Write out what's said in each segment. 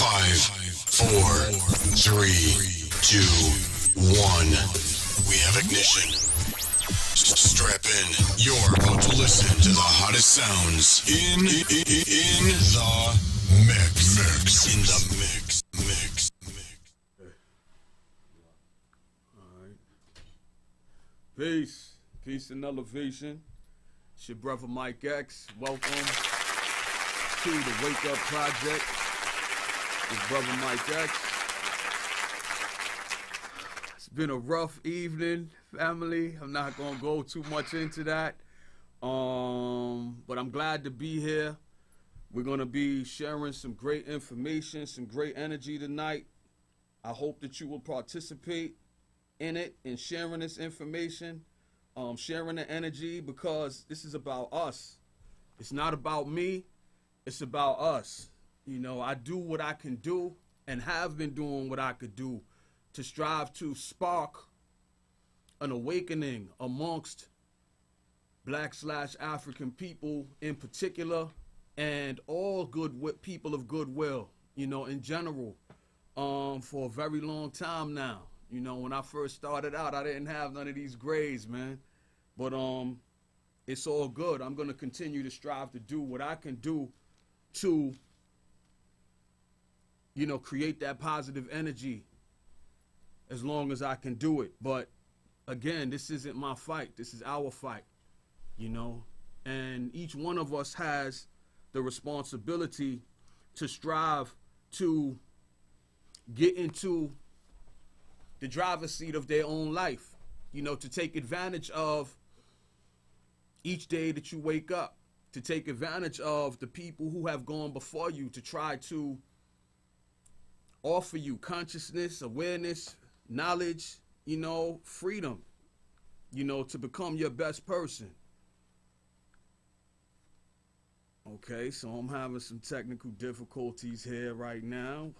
5, 4, 3, 2, 1. We have ignition. Strap in. You're about to listen to the hottest sounds in the mix. In the mix. All right. Peace and elevation. It's your brother Mike X. Welcome to the Wake Up Project with brother Mike X. It's been a rough evening, family. I'm not gonna go too much into that, but I'm glad to be here. We're gonna be sharing some great information, some great energy tonight. I hope that you will participate in it and sharing this information, sharing the energy, because this is about us. It's not about me. It's about us. You know, I do what I can do and have been doing what I could do to strive to spark an awakening amongst Black/African people in particular, and all people of goodwill, you know, in general, for a very long time now. You know, when I first started out, I didn't have none of these grades, man. But it's all good. I'm going to continue to strive to do what I can do to, you know, create that positive energy as long as I can do it. But again, this isn't my fight. This is our fight, you know. And each one of us has the responsibility to strive to get into the driver's seat of their own life, you know, to take advantage of each day that you wake up, to take advantage of the people who have gone before you, to try to offer you consciousness, awareness, knowledge, you know, freedom, you know, to become your best person. Okay, so I'm having some technical difficulties here right now.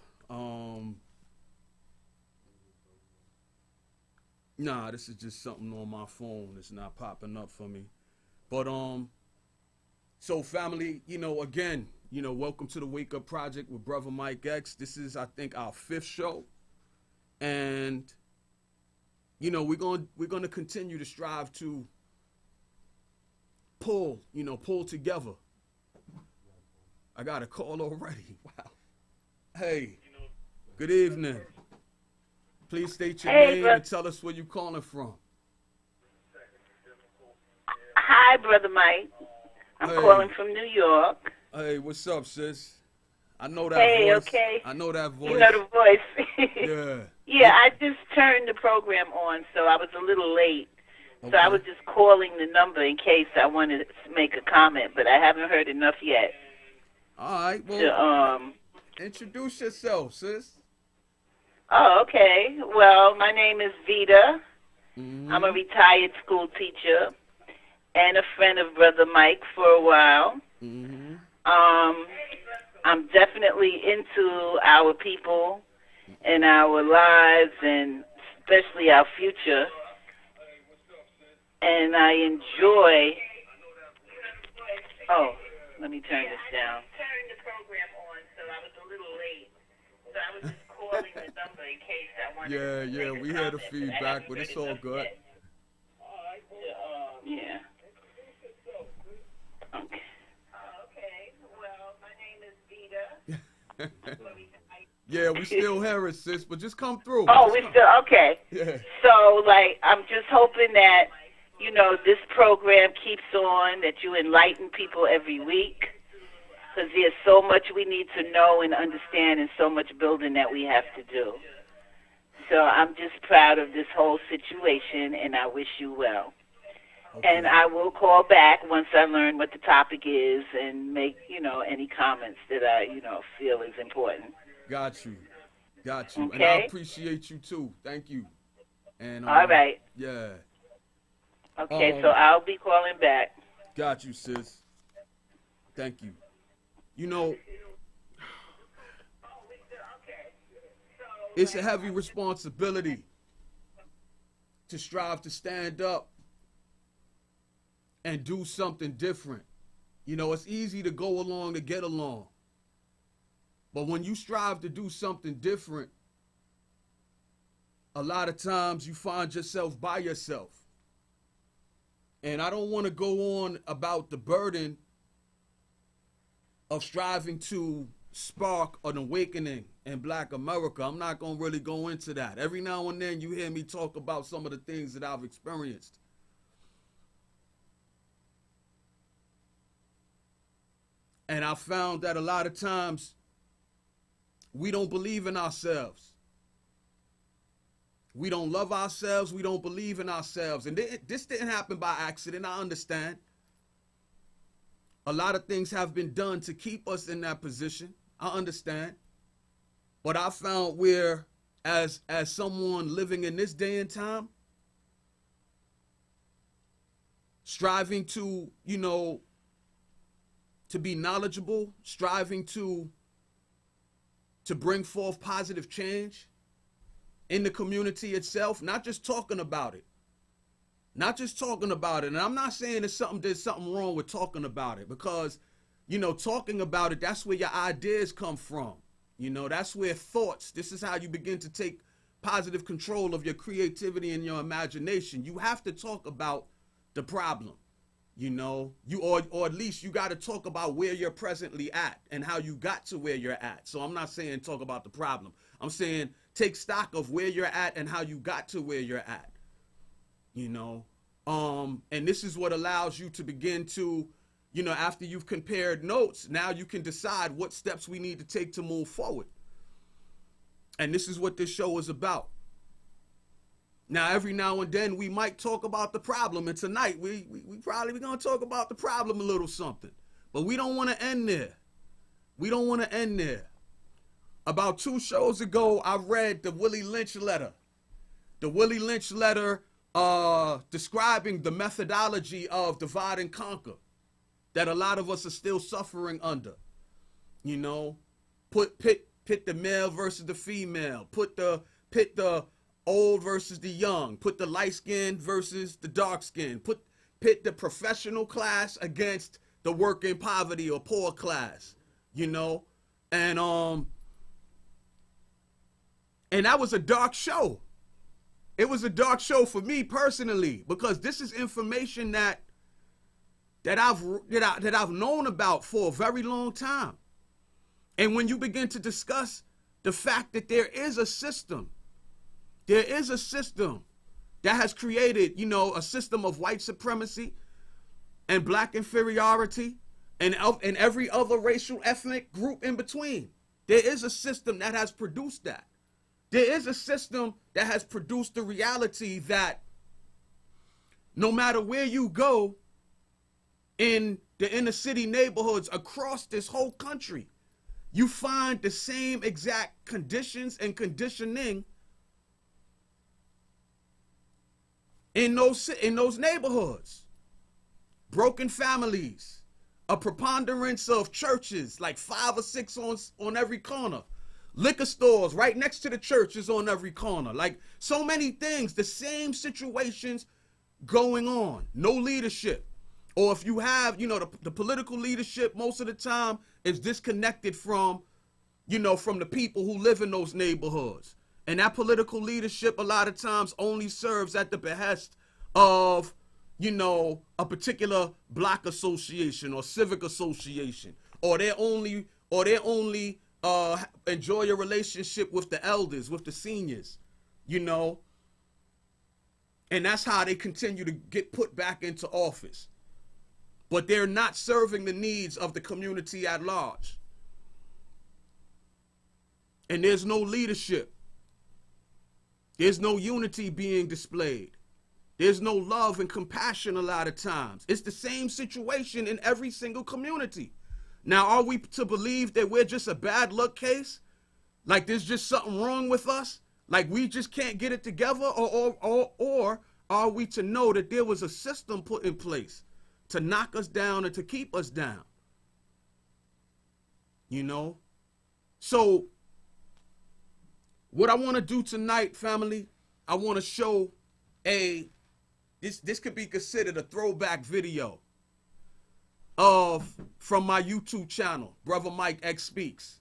Nah, this is just something on my phone. It's not popping up for me. But so family, you know, again, you know, welcome to the Wake Up Project with brother Mike X. This is, I think, our 5th show, and you know, we're going to continue to strive to pull together. I got a call already. Wow. Hey, good evening. Please state your name and tell us where you're calling from. Hi, Brother Mike. I'm calling from New York. Hey, what's up, sis? I know that voice. Okay. I know that voice. You know the voice. Yeah. Yeah, I just turned the program on, so I was a little late. Okay. So I was just calling the number in case I wanted to make a comment, but I haven't heard enough yet. All right. Well, introduce yourself, sis. Oh, okay. Well, my name is Vita. Mm-hmm. I'm a retired school teacher and a friend of Brother Mike for a while. Mm-hmm. I'm definitely into our people and our lives, and especially our future. And I enjoy... Oh, let me turn this down. I turned the program on, so I was a little late. So I was just calling the number in case I wanted to make a we hear the feedback, but it's all good. Yeah. Okay. Okay. Well, my name is Vita. Yeah, we still hear it, sis, but just come through. Oh, we still, okay. Yeah. So, like, I'm just hoping that, you know, this program keeps on, that you enlighten people every week, because there's so much we need to know and understand and so much building that we have to do. So I'm just proud of this whole situation, and I wish you well. Okay. And I will call back once I learn what the topic is and make, you know, any comments that I, you know, feel is important. Got you. Okay. And I appreciate you, too. Thank you. And all right. Yeah. Okay, so I'll be calling back. Got you, sis. Thank you. You know, it's a heavy responsibility to strive to stand up and do something different. You know, it's easy to go along to get along. But when you strive to do something different, a lot of times you find yourself by yourself. And I don't want to go on about the burden of striving to spark an awakening in Black America. I'm not going to really go into that. Every now and then you hear me talk about some of the things that I've experienced. And I found that a lot of times we don't believe in ourselves. We don't love ourselves. We don't believe in ourselves. And this didn't happen by accident. I understand. A lot of things have been done to keep us in that position. I understand. But I found where, as someone living in this day and time, striving to, to be knowledgeable, striving to bring forth positive change in the community itself, not just talking about it. Not just talking about it. And I'm not saying there's something wrong with talking about it, because, talking about it, that's where your ideas come from. That's where thoughts, this is how you begin to take positive control of your creativity and your imagination. You have to talk about the problem, or at least you got to talk about where you're presently at and how you got to where you're at. So I'm not saying talk about the problem. I'm saying take stock of where you're at and how you got to where you're at. And this is what allows you to begin to, after you've compared notes, now you can decide what steps we need to take to move forward. And this is what this show is about. Now, every now and then we might talk about the problem, and tonight we probably going to talk about the problem a little something, but we don't want to end there. We don't want to end there. About 2 shows ago, I read the Willie Lynch letter. The Willie Lynch letter describing the methodology of divide and conquer that a lot of us are still suffering under. Pit the male versus the female, pit the old versus the young, put the light skin versus the dark skin, pit the professional class against the working poverty or poor class, and that was a dark show. It was a dark show for me personally, because this is information that I've known about for a very long time. And when you begin to discuss the fact that there is a system that has created, a system of white supremacy and Black inferiority and every other racial ethnic group in between. There is a system that has produced that. There is a system that has produced the reality that no matter where you go in the inner city neighborhoods across this whole country, you find the same exact conditions and conditioning in those neighborhoods. Broken families, a preponderance of churches, like 5 or 6 on every corner. Liquor stores right next to the churches on every corner. Like so many things, the same situations going on. No leadership. Or if you have, the political leadership most of the time is disconnected from, from the people who live in those neighborhoods. And that political leadership a lot of times only serves at the behest of, a particular block association or civic association. Or they only enjoy a relationship with the elders, with the seniors, and that's how they continue to get put back into office. But they're not serving the needs of the community at large. And there's no leadership. There's no unity being displayed. There's no love and compassion a lot of times. It's the same situation in every single community. Now, are we to believe that we're just a bad luck case? Like there's just something wrong with us? Like we just can't get it together? Or are we to know that there was a system put in place to knock us down and to keep us down? So what I want to do tonight, family, I want to show this could be considered a throwback video from my YouTube channel, BruthaMikeXSpeaks.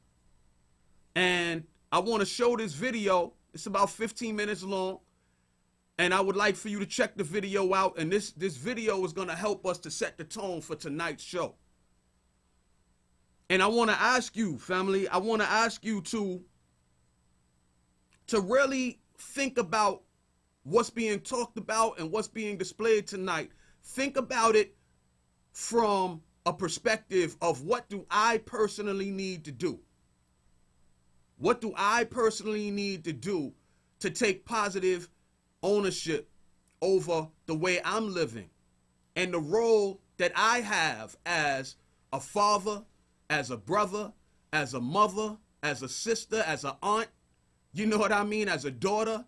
And I want to show this video. It's about 15 minutes long. And I would like for you to check the video out. And this video is going to help us to set the tone for tonight's show. And I want to ask you, family, I want to ask you to really think about what's being talked about and what's being displayed tonight. Think about it from a perspective of what do I personally need to do? What do I personally need to do to take positive ownership over the way I'm living and the role that I have as a father, as a brother, as a mother, as a sister, as an aunt, you know what I mean, as a daughter,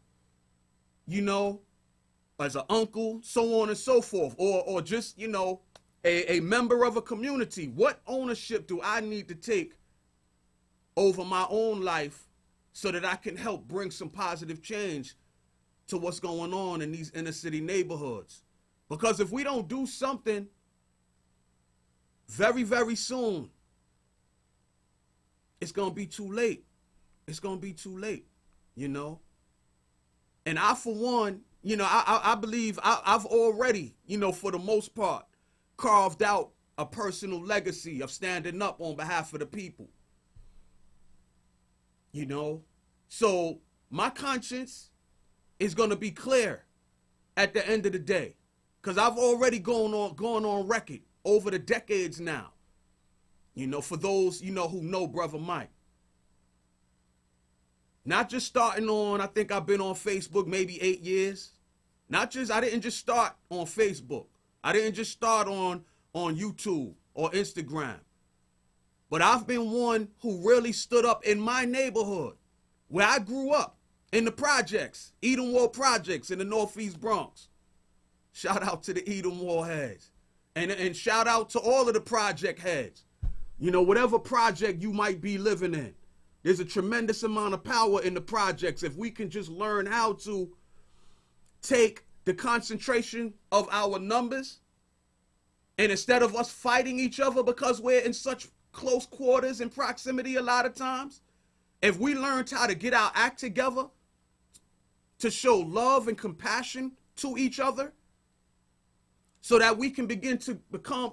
you know, as an uncle, so on and so forth, or just, you know, a member of a community. What ownership do I need to take over my own life so that I can help bring some positive change to what's going on in these inner city neighborhoods? Because if we don't do something very, very soon, it's going to be too late. It's going to be too late, you know? And I, for one, you know, I believe I've already, you know, for the most part, carved out a personal legacy of standing up on behalf of the people. You know? So my conscience is going to be clear at the end of the day. Because I've already gone on record over the decades now. You know, for those, you know, who know Brother Mike. Not just starting on, I think I've been on Facebook maybe 8 years. I didn't just start on Facebook. I didn't just start on YouTube or Instagram. But I've been one who really stood up in my neighborhood where I grew up, in the projects, Edenwald Projects in the Northeast Bronx. Shout out to the Edenwald heads. And shout out to all of the project heads. You know, whatever project you might be living in, there's a tremendous amount of power in the projects if we can just learn how to take the concentration of our numbers, and instead of us fighting each other because we're in such close quarters and proximity a lot of times, if we learned how to get our act together to show love and compassion to each other so that we can begin to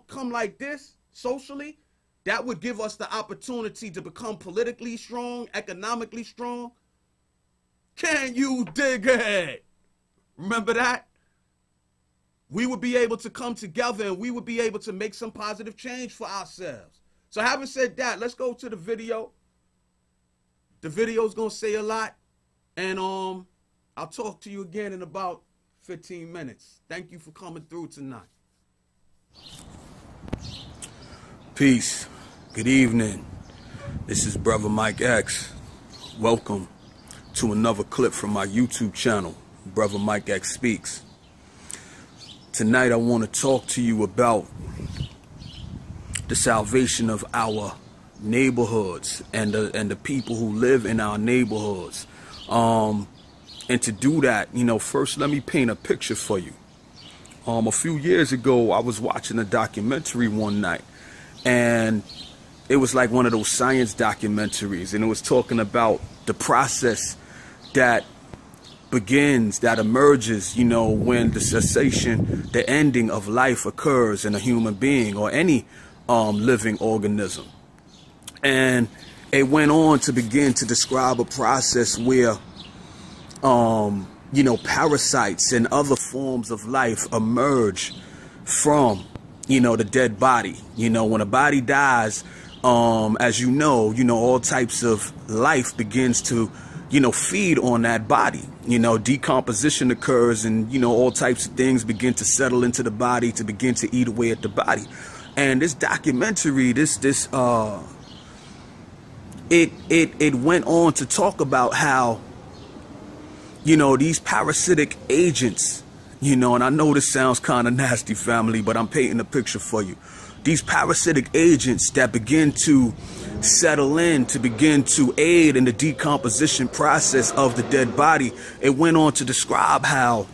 come like this socially, that would give us the opportunity to become politically strong, economically strong. Can you dig it? Remember that? We would be able to come together and we would be able to make some positive change for ourselves. So having said that, let's go to the video. The video is going to say a lot. And I'll talk to you again in about 15 minutes. Thank you for coming through tonight. Peace. Good evening. This is Brother Mike X. Welcome to another clip from my YouTube channel, Brother Mike X Speaks. Tonight I want to talk to you about the salvation of our neighborhoods and the people who live in our neighborhoods. And to do that, you know, first let me paint a picture for you. A few years ago, I was watching a documentary one night, and it was like one of those science documentaries, and it was talking about the process that begins, that emerges, you know, when the cessation, the ending of life occurs in a human being or any living organism. And it went on to begin to describe a process where you know, parasites and other forms of life emerge from, you know, the dead body. You know, when a body dies, as you know, all types of life begins to, you know, feed on that body. You know, decomposition occurs and, you know, all types of things begin to settle into the body to begin to eat away at the body. And this documentary, it went on to talk about how, you know, these parasitic agents, you know, and I know this sounds kind of nasty, family, but I'm painting a picture for you. These parasitic agents that begin to settle in, to begin to aid in the decomposition process of the dead body. It went on to describe how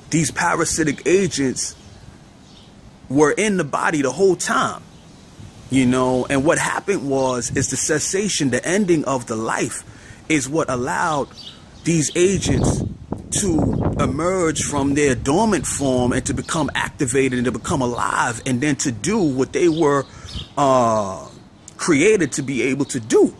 these parasitic agents were in the body the whole time. you know. And what happened is the cessation, the ending of the life is what allowed these agents to emerge from their dormant form and to become activated and to become alive, and then to do what they were created to be able to do.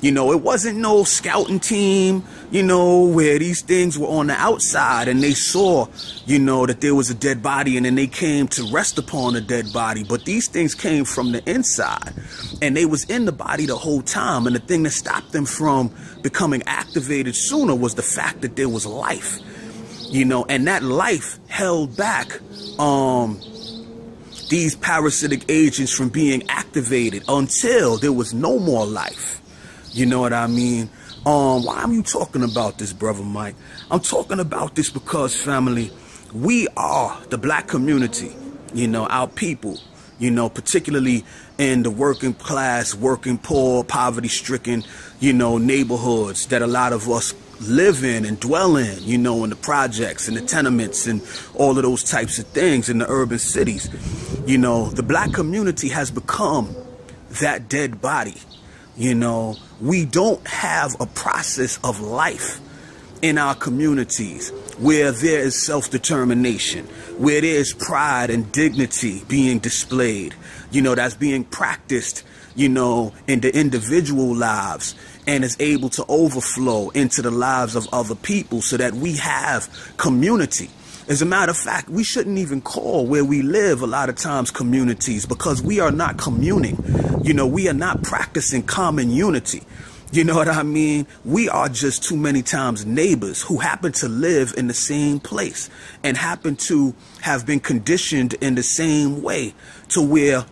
You know, it wasn't no scouting team, you know, where these things were on the outside and they saw, you know, that there was a dead body and then they came to rest upon a dead body. But these things came from the inside and they was in the body the whole time. And the thing that stopped them from becoming activated sooner was the fact that there was life, you know, and that life held back these parasitic agents from being activated until there was no more life. You know what I mean? Why am you talking about this, Brother Mike? I'm talking about this because, family, we are the black community, you know, our people, you know, particularly in the working class, working poor, poverty-stricken, you know, neighborhoods that a lot of us live in and dwell in, you know, in the projects and the tenements and all of those types of things in the urban cities. You know, the black community has become that dead body. You know, we don't have a process of life in our communities where there is self-determination, where there is pride and dignity being displayed, you know, that's being practiced, you know, in the individual lives and is able to overflow into the lives of other people so that we have community. As a matter of fact, we shouldn't even call where we live a lot of times communities, because we are not communing. You know, we are not practicing common unity. You know what I mean? We are just too many times neighbors who happen to live in the same place and happen to have been conditioned in the same way to where,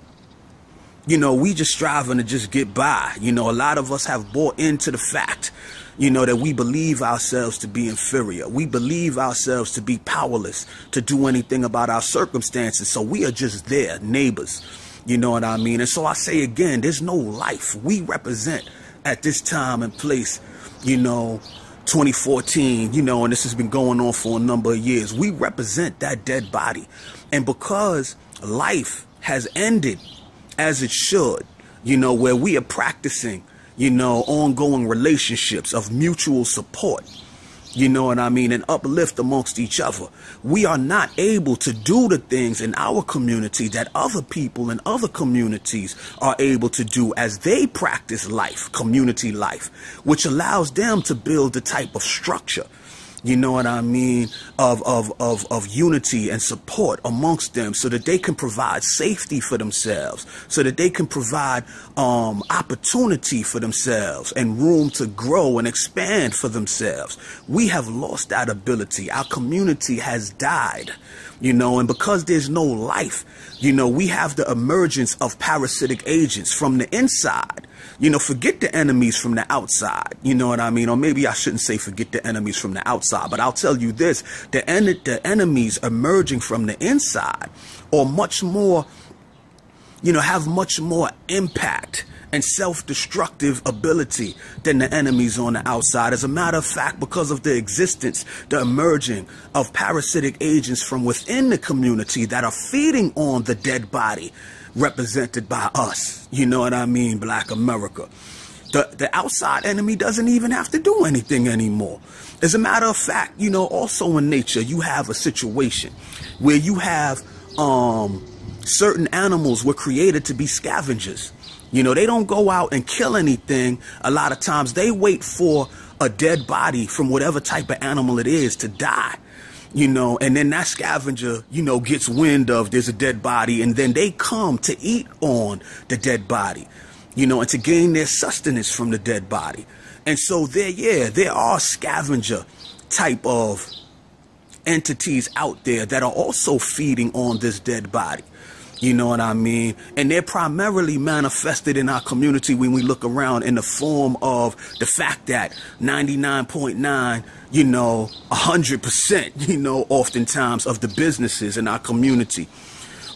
you know, we just striving to just get by. You know, a lot of us have bought into the fact, you know, that we believe ourselves to be inferior. We believe ourselves to be powerless to do anything about our circumstances. So we are just there, neighbors. You know what I mean? And so I say again, there's no life. We represent at this time and place, you know, 2014, you know, and this has been going on for a number of years. We represent that dead body. And because life has ended as it should, you know, where we are practicing, you know, ongoing relationships of mutual support, you know what I mean, and uplift amongst each other, we are not able to do the things in our community that other people in other communities are able to do as they practice life, community life, which allows them to build the type of structure, you know what I mean, of unity and support amongst them so that they can provide safety for themselves, so that they can provide opportunity for themselves and room to grow and expand for themselves. We have lost that ability. Our community has died, you know, and because there's no life, you know, we have the emergence of parasitic agents from the inside. You know, forget the enemies from the outside, you know what I mean? Or maybe I shouldn't say forget the enemies from the outside, but I'll tell you this, the enemies emerging from the inside are much more, you know, have much more impact and self-destructive ability than the enemies on the outside. As a matter of fact, because of the existence, the emerging of parasitic agents from within the community that are feeding on the dead body represented by us, you know what I mean, Black America. The outside enemy doesn't even have to do anything anymore. As a matter of fact, you know, also in nature, you have a situation where you have certain animals were created to be scavengers. You know, they don't go out and kill anything. A lot of times they wait for a dead body from whatever type of animal it is to die. You know, and then that scavenger, you know, gets wind of there's a dead body, and then they come to eat on the dead body, you know, and to gain their sustenance from the dead body. And so there are scavenger type of entities out there that are also feeding on this dead body. You know what I mean? And they're primarily manifested in our community when we look around in the form of the fact that 99.9, you know, 100%, you know, oftentimes of the businesses in our community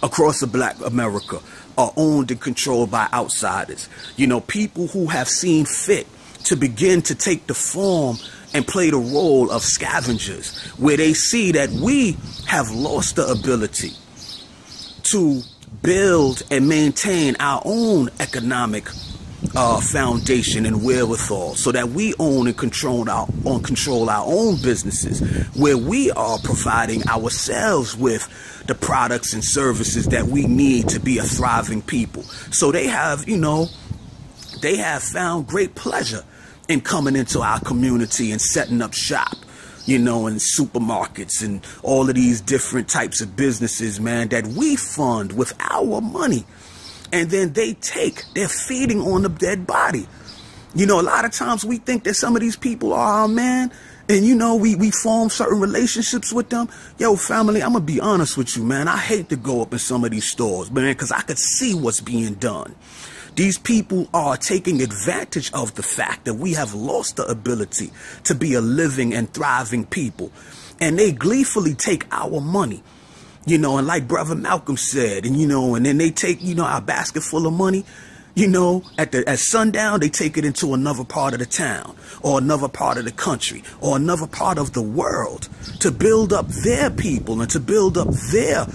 across the Black America are owned and controlled by outsiders. You know, people who have seen fit to begin to take the form and play the role of scavengers, where they see that we have lost the ability to build and maintain our own economic foundation and wherewithal, so that we own and control our own businesses, where we are providing ourselves with the products and services that we need to be a thriving people. So they have, they have found great pleasure in coming into our community and setting up shop, in supermarkets and all of these different types of businesses, man, that we fund with our money. And then they're feeding on the dead body. A lot of times we think that some of these people are our man, and we form certain relationships with them. Yo, family, I'm gonna be honest with you, man. I hate to go up in some of these stores, man, because I could see what's being done. These people are taking advantage of the fact that we have lost the ability to be a living and thriving people. And they gleefully take our money, and like Brother Malcolm said, and then they take, our basket full of money, at sundown, they take it into another part of the town or another part of the country or another part of the world to build up their people and to build up their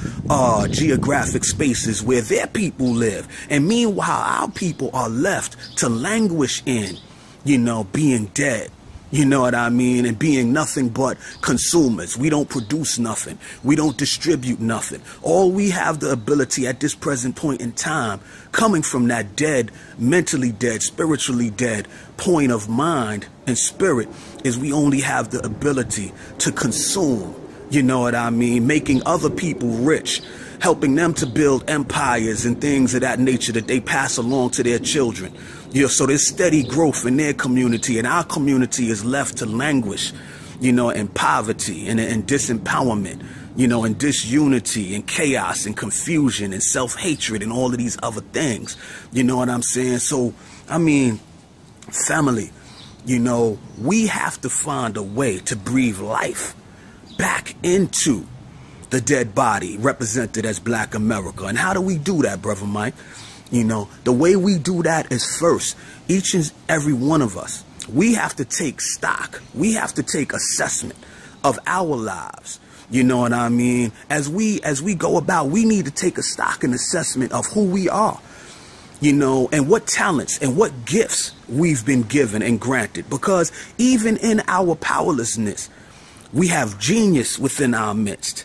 geographic spaces where their people live. And meanwhile, our people are left to languish in, being dead. You know what I mean? And being nothing but consumers. We don't produce nothing. We don't distribute nothing. All we have the ability at this present point in time, coming from that dead, mentally dead, spiritually dead point of mind and spirit, is we only have the ability to consume. You know what I mean? Making other people rich, helping them to build empires and things of that nature that they pass along to their children. So there's steady growth in their community, and our community is left to languish, in poverty and disempowerment, and disunity and chaos and confusion and self-hatred and all of these other things. You know what I'm saying? So, family, we have to find a way to breathe life back into the dead body represented as Black America. And how do we do that, Brother Mike? The way we do that is, first, each and every one of us, we have to take stock. We have to take assessment of our lives. You know what I mean? As we go about, we need to take a stock and assessment of who we are, and what talents and what gifts we've been given and granted. Because even in our powerlessness, we have genius within our midst.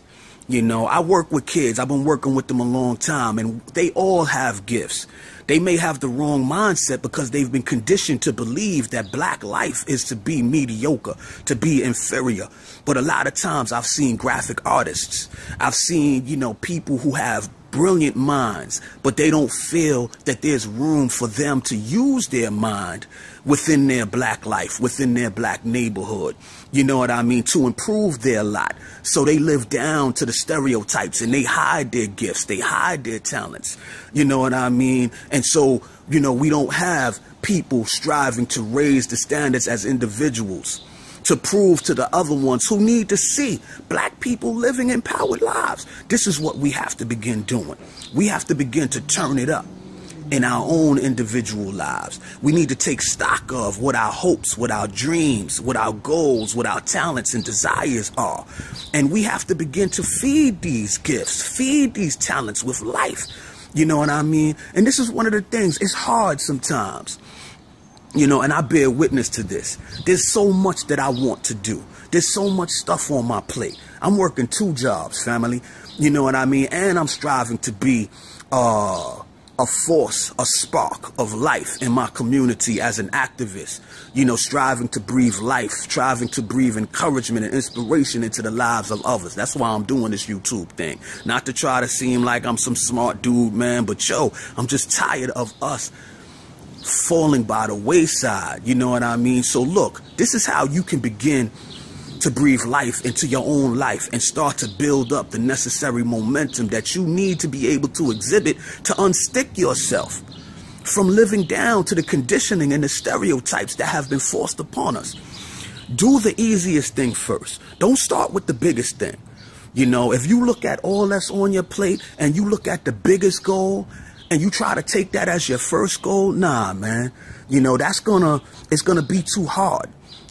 I work with kids. I've been working with them a long time, and they all have gifts. They may have the wrong mindset because they've been conditioned to believe that Black life is to be mediocre, to be inferior. But a lot of times I've seen graphic artists. I've seen, people who have brilliant minds, but they don't feel that there's room for them to use their mind within their Black life, within their Black neighborhood, to improve their lot. So they live down to the stereotypes and they hide their gifts, they hide their talents, And so, we don't have people striving to raise the standards as individuals, to prove to the other ones who need to see Black people living empowered lives. This is what we have to begin doing. We have to begin to turn it up in our own individual lives. We need to take stock of what our hopes, what our dreams, what our goals, what our talents and desires are. And we have to begin to feed these gifts, feed these talents with life. You know what I mean? And this is one of the things. It's hard sometimes. And I bear witness to this. There's so much that I want to do. There's so much stuff on my plate. I'm working 2 jobs, family. You know what I mean? And I'm striving to be a force, a spark of life in my community as an activist. Striving to breathe life, striving to breathe encouragement and inspiration into the lives of others. That's why I'm doing this YouTube thing. Not to try to seem like I'm some smart dude, man, but I'm just tired of us falling by the wayside. You know what I mean? So look, this is how you can begin to breathe life into your own life and start to build up the necessary momentum that you need to be able to exhibit to unstick yourself from living down to the conditioning and the stereotypes that have been forced upon us. Do the easiest thing first. Don't start with the biggest thing. If you look at all that's on your plate and you look at the biggest goal and you try to take that as your first goal, nah, man, it's gonna be too hard.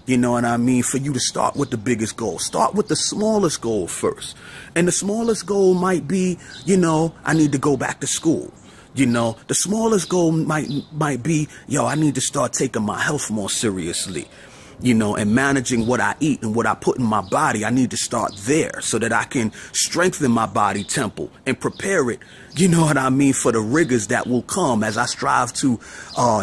You know what I mean? For you to start with the biggest goal. Start with the smallest goal first. And the smallest goal might be, you know, I need to go back to school. You know, the smallest goal might be, yo, I need to start taking my health more seriously. You know, and managing what I eat and what I put in my body. I need to start there so that I can strengthen my body temple and prepare it, you know what I mean, for the rigors that will come as I strive to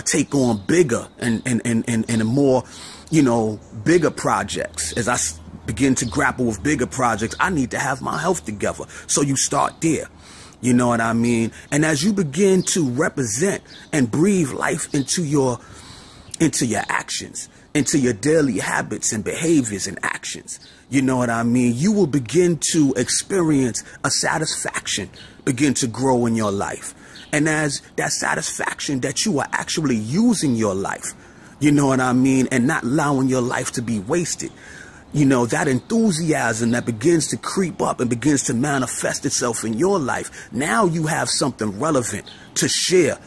take on bigger and more, you know, bigger projects. As I begin to grapple with bigger projects, I need to have my health together. So you start there. You know what I mean? And as you begin to represent and breathe life into your actions, into your daily habits and behaviors and actions, you know what I mean? You will begin to experience a satisfaction begin to grow in your life. And as that satisfaction that you are actually using your life, you know what I mean, and not allowing your life to be wasted, you know, that enthusiasm that begins to creep up and begins to manifest itself in your life, now you have something relevant to share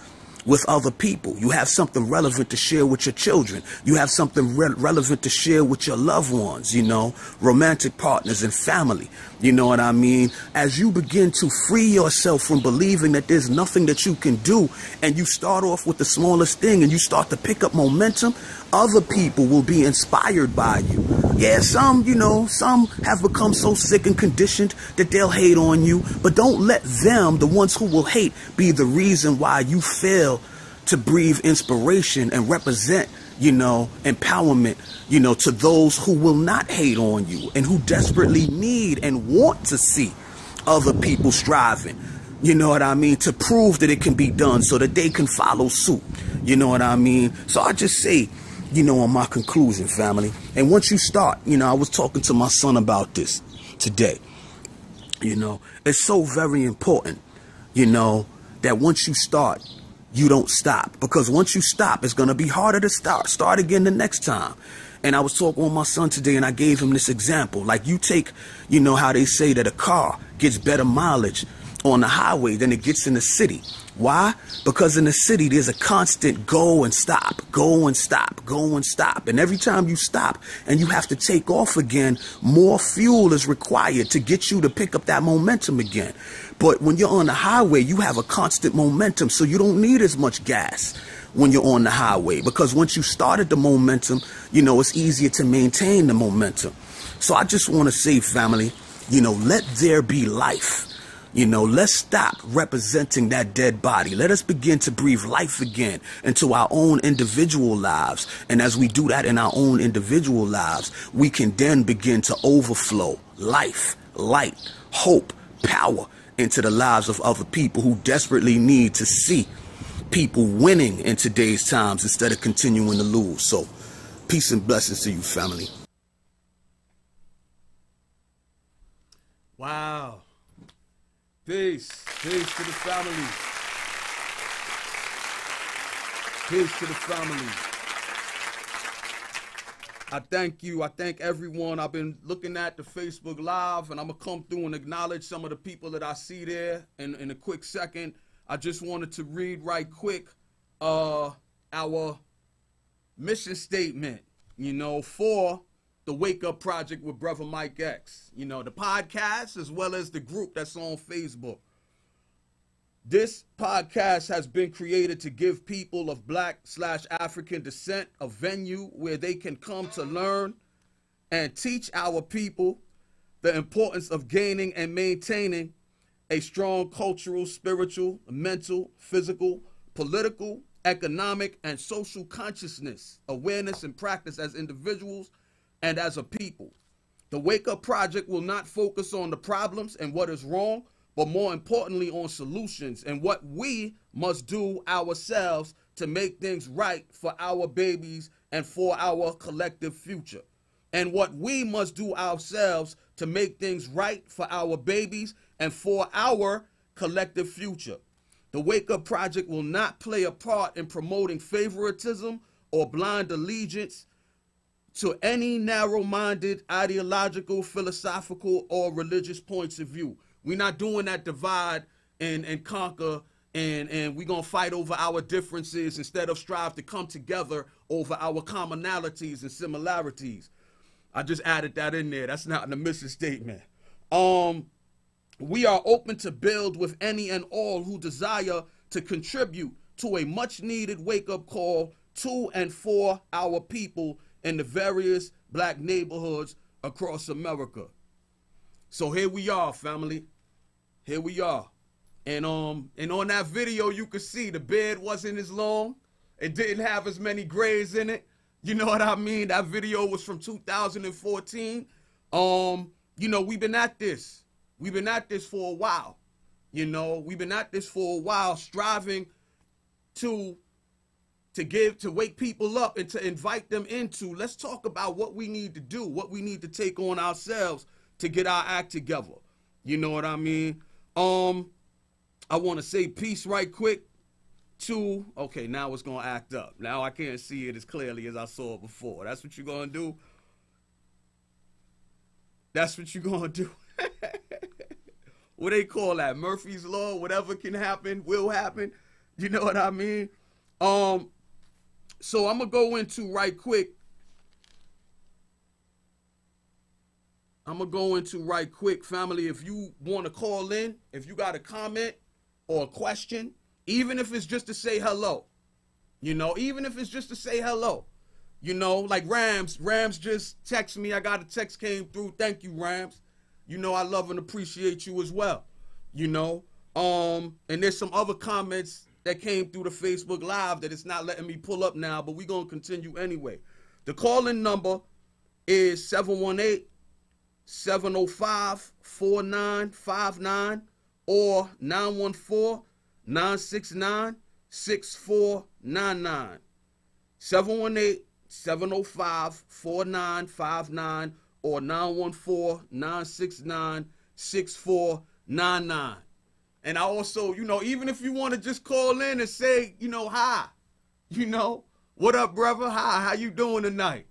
with other people. You have something relevant to share with your children. You have something relevant to share with your loved ones, you know, romantic partners and family. You know what I mean? As you begin to free yourself from believing that there's nothing that you can do, and you start off with the smallest thing and you start to pick up momentum, other people will be inspired by you. Yeah, some, you know, some have become so sick and conditioned that they'll hate on you, but don't let them, the ones who will hate, be the reason why you fail to breathe inspiration and represent, you know, empowerment, you know, to those who will not hate on you and who desperately need and want to see other people striving, you know what I mean, to prove that it can be done so that they can follow suit, you know what I mean? So I just say, you know, on my conclusion, family, and once you start, you know, I was talking to my son about this today, you know, it's so very important, you know, that once you start, you don't stop, because once you stop, it's going to be harder to start again the next time. And I was talking with my son today, and I gave him this example. Like, you take, you know, how they say that a car gets better mileage on the highway than it gets in the city. Why? Because in the city, there's a constant go and stop, go and stop, go and stop. And every time you stop and you have to take off again, more fuel is required to get you to pick up that momentum again. But when you're on the highway, you have a constant momentum, so you don't need as much gas when you're on the highway, because once you started the momentum, you know, it's easier to maintain the momentum. So I just want to say, family, you know, let there be life. You know, let's stop representing that dead body. Let us begin to breathe life again into our own individual lives. And as we do that in our own individual lives, we can then begin to overflow life, light, hope, power into the lives of other people who desperately need to see people winning in today's times instead of continuing to lose. So peace and blessings to you, family. Wow. Peace. Peace to the family. Peace to the family. I thank you. I thank everyone. I've been looking at the Facebook Live, and I'm going to come through and acknowledge some of the people that I see there in a quick second. I just wanted to read right quick our mission statement, you know, for the Wake Up Project with Brother Mike X. You know, the podcast as well as the group that's on Facebook. This podcast has been created to give people of Black/African descent a venue where they can come to learn and teach our people the importance of gaining and maintaining a strong cultural, spiritual, mental, physical, political, economic, and social consciousness, awareness, and practice as individuals and as a people. The Wake Up Project will not focus on the problems and what is wrong, but more importantly on solutions and what we must do ourselves to make things right for our babies and for our collective future. And what we must do ourselves to make things right for our babies and for our collective future. The Wake Up Project will not play a part in promoting favoritism or blind allegiance to any narrow-minded, ideological, philosophical, or religious points of view. We're not doing that divide and conquer and we're going to fight over our differences instead of strive to come together over our commonalities and similarities. I just added that in there. That's not an mission statement. We are open to build with any and all who desire to contribute to a much needed wake-up call to and for our people in the various black neighborhoods across America. So here we are, family. Here we are. And on that video, you could see the beard wasn't as long. It didn't have as many grays in it. You know what I mean? That video was from 2014. You know, we've been at this. We've been at this for a while. You know, we've been at this for a while, striving to wake people up and to invite them into, let's talk about what we need to do, what we need to take on ourselves to get our act together. You know what I mean? I want to say peace right quick to, okay, now it's going to act up. Now I can't see it as clearly as I saw it before. That's what you're going to do? That's what you're going to do? What they call that? Murphy's Law? Whatever can happen will happen. You know what I mean? So I'm going to go into right quick. Family, if you want to call in, if you got a comment or a question, even if it's just to say hello, you know, even if it's just to say hello, you know, like Rams just texted me. I got a text came through. Thank you, Rams. You know, I love and appreciate you as well, you know. And there's some other comments that came through the Facebook Live that it's not letting me pull up now, but we're going to continue anyway. The call-in number is 718-705-4959 or 914-969-6499. 718-705-4959 or 914-969-6499. And I also, you know, even if you want to just call in and say, you know, hi, you know, what up, brother? Hi, how you doing tonight?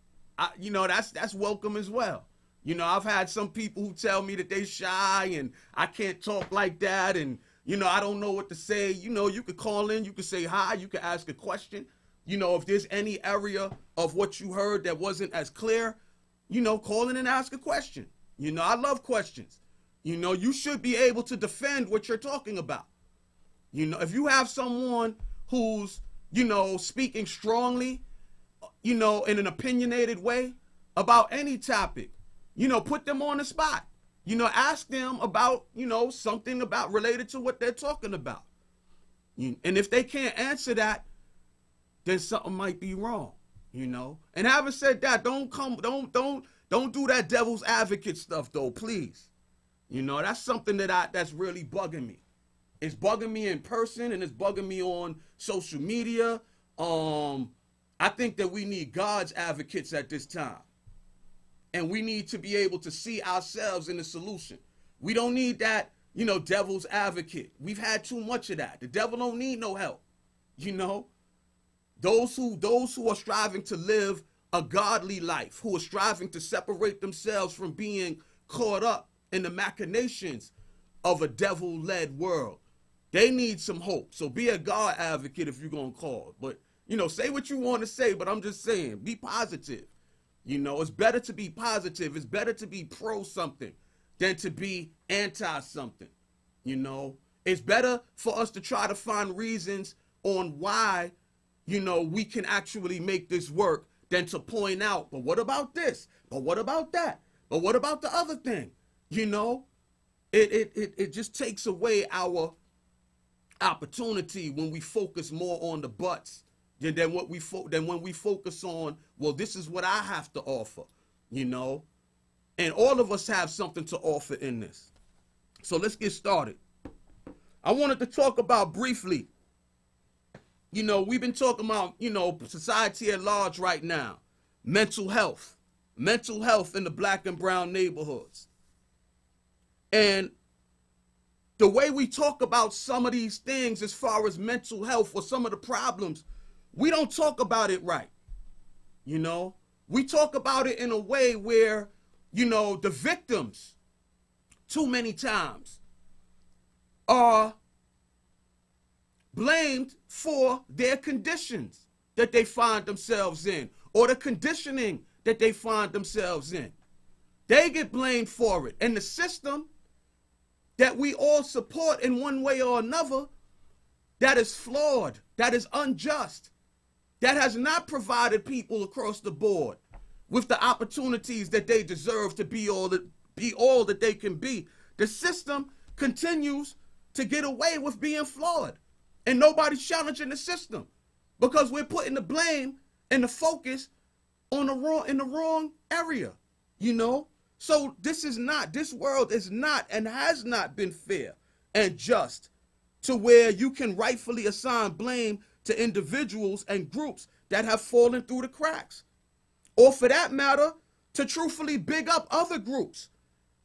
You know, that's welcome as well. You know, I've had some people who tell me that they shy and I can't talk like that and, you know, I don't know what to say. You know, you could call in, you could say hi, you could ask a question. You know, if there's any area of what you heard that wasn't as clear, you know, call in and ask a question. You know, I love questions. You know, you should be able to defend what you're talking about. You know, if you have someone who's, you know, speaking strongly, you know, in an opinionated way about any topic, you know, put them on the spot. You know, ask them about, you know, something about related to what they're talking about. And if they can't answer that, then something might be wrong, you know. And having said that, don't do that devil's advocate stuff though, please. You know, that's something that's really bugging me. It's bugging me in person and it's bugging me on social media. I think that we need God's advocates at this time. And we need to be able to see ourselves in the solution. We don't need that, you know, devil's advocate. We've had too much of that. The devil don't need no help. You know, those who are striving to live a godly life, who are striving to separate themselves from being caught up in the machinations of a devil-led world, they need some hope. So be a God advocate if you're going to call. But, you know, say what you want to say, but I'm just saying, be positive. You know, it's better to be positive. It's better to be pro something than to be anti something. You know, it's better for us to try to find reasons on why, you know, we can actually make this work than to point out, but what about this? But what about that? But what about the other thing? You know, it just takes away our opportunity when we focus more on the buts than when we focus on, well, this is what I have to offer, you know. And all of us have something to offer in this. So let's get started. I wanted to talk about briefly, you know, we've been talking about, you know, society at large right now, mental health in the black and brown neighborhoods. And the way we talk about some of these things as far as mental health or some of the problems, we don't talk about it right. You know, we talk about it in a way where, you know, the victims too many times are blamed for their conditions that they find themselves in, or the conditioning that they find themselves in. They get blamed for it. And the system that we all support in one way or another, that is flawed, that is unjust, that has not provided people across the board with the opportunities that they deserve to be all that they can be. The system continues to get away with being flawed, and nobody's challenging the system because we're putting the blame and the focus on the wrong area, you know? So this world is not and has not been fair and just to where you can rightfully assign blame to individuals and groups that have fallen through the cracks. Or for that matter, to truthfully big up other groups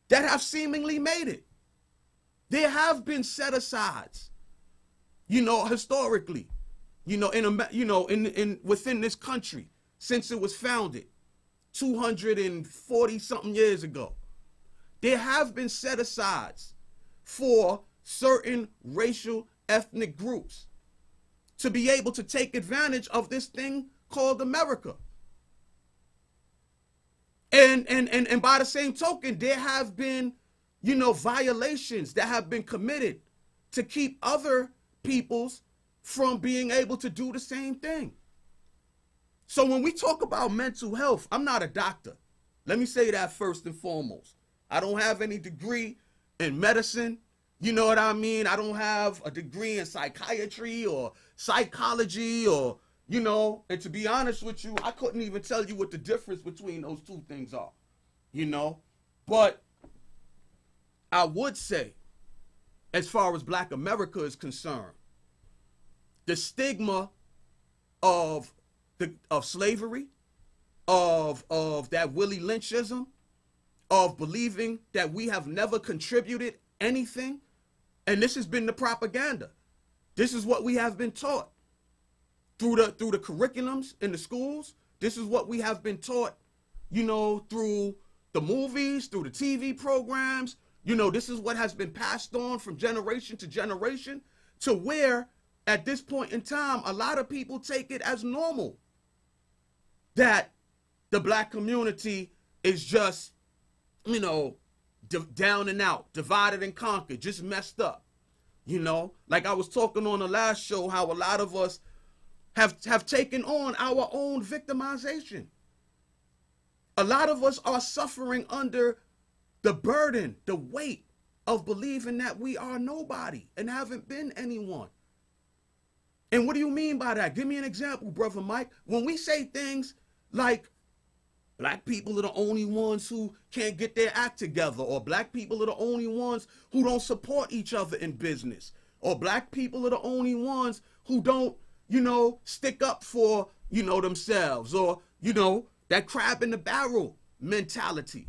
that have seemingly made it. There have been set-asides, you know, historically, you know, within this country since it was founded 240 something years ago. There have been set-asides for certain racial ethnic groups to be able to take advantage of this thing called America. And by the same token, there have been, you know, violations that have been committed to keep other peoples from being able to do the same thing. So when we talk about mental health, I'm not a doctor. Let me say that first and foremost. I don't have any degree in medicine. You know what I mean? I don't have a degree in psychiatry or psychology or, you know, and to be honest with you, I couldn't even tell you what the difference between those two things are, you know? But I would say, as far as Black America is concerned, the stigma of slavery, of that Willie Lynchism, of believing that we have never contributed anything, and this has been the propaganda. This is what we have been taught through the curriculums in the schools. This is what we have been taught, you know, through the movies, through the TV programs. You know, this is what has been passed on from generation to generation, to where at this point in time, a lot of people take it as normal that the Black community is just, you know, down and out, divided and conquered, just messed up. You know, like I was talking on the last show, how a lot of us have taken on our own victimization. A lot of us are suffering under the burden, the weight of believing that we are nobody and haven't been anyone. And what do you mean by that? Give me an example, Brother Mike. When we say things like Black people are the only ones who can't get their act together, or Black people are the only ones who don't support each other in business, or Black people are the only ones who don't, you know, stick up for, you know, themselves, or, you know, that crab in the barrel mentality.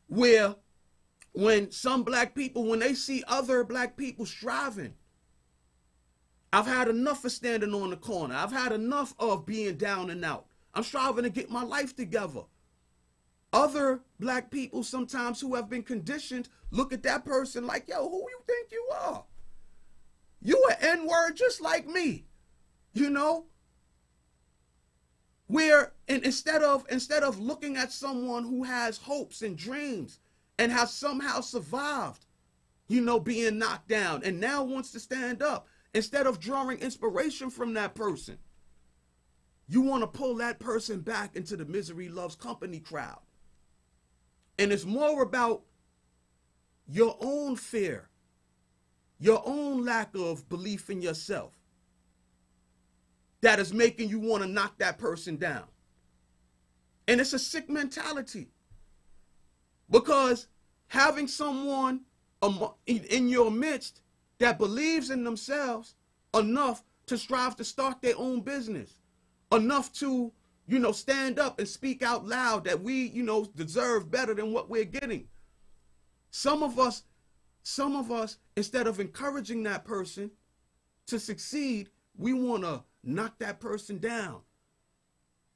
Where when some Black people, when they see other Black people striving, I've had enough of standing on the corner. I've had enough of being down and out. I'm striving to get my life together. Other Black people sometimes who have been conditioned look at that person like, yo, who you think you are? You an N-word just like me, you know? Where instead of looking at someone who has hopes and dreams and has somehow survived, you know, being knocked down and now wants to stand up, instead of drawing inspiration from that person, you want to pull that person back into the misery loves company crowd. And it's more about your own fear, your own lack of belief in yourself, that is making you want to knock that person down. And it's a sick mentality, because having someone in your midst that believes in themselves enough to strive to start their own business, enough to, you know, stand up and speak out loud that we, you know, deserve better than what we're getting. Some of us, instead of encouraging that person to succeed, we want to knock that person down.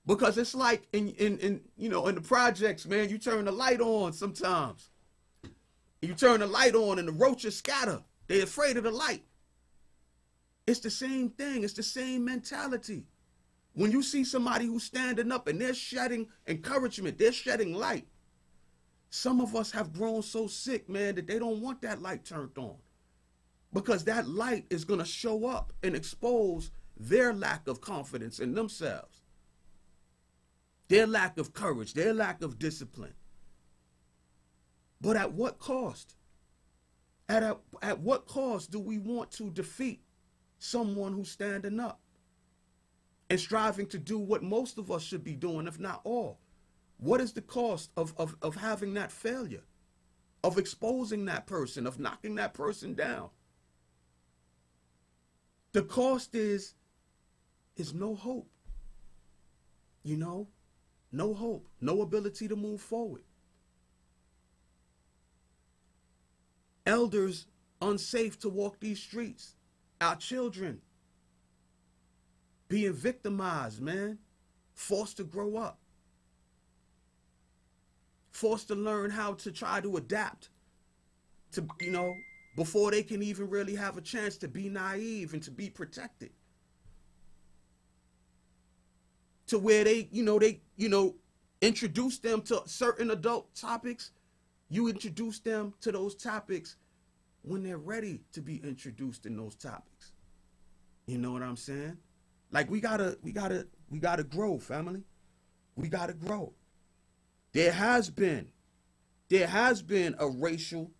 Because it's like in you know, in the projects, man, you turn the light on sometimes. You turn the light on and the roaches scatter. They're afraid of the light. It's the same thing. It's the same mentality. When you see somebody who's standing up and they're shedding encouragement, they're shedding light. Some of us have grown so sick, man, that they don't want that light turned on. Because that light is going to show up and expose their lack of confidence in themselves. Their lack of courage, their lack of discipline. But at what cost? At what cost do we want to defeat someone who's standing up and striving to do what most of us should be doing, if not all? What is the cost of having that failure, of exposing that person, of knocking that person down? The cost is no hope, you know, no hope, no ability to move forward. Elders unsafe to walk these streets. Our children being victimized, man, forced to grow up, forced to learn how to try to adapt to, you know, before they can even really have a chance to be naive and to be protected. To where they introduce them to certain adult topics. You introduce them to those topics when they're ready to be introduced in those topics. You know what I'm saying? Like we gotta grow, family. We gotta grow. There has been a racial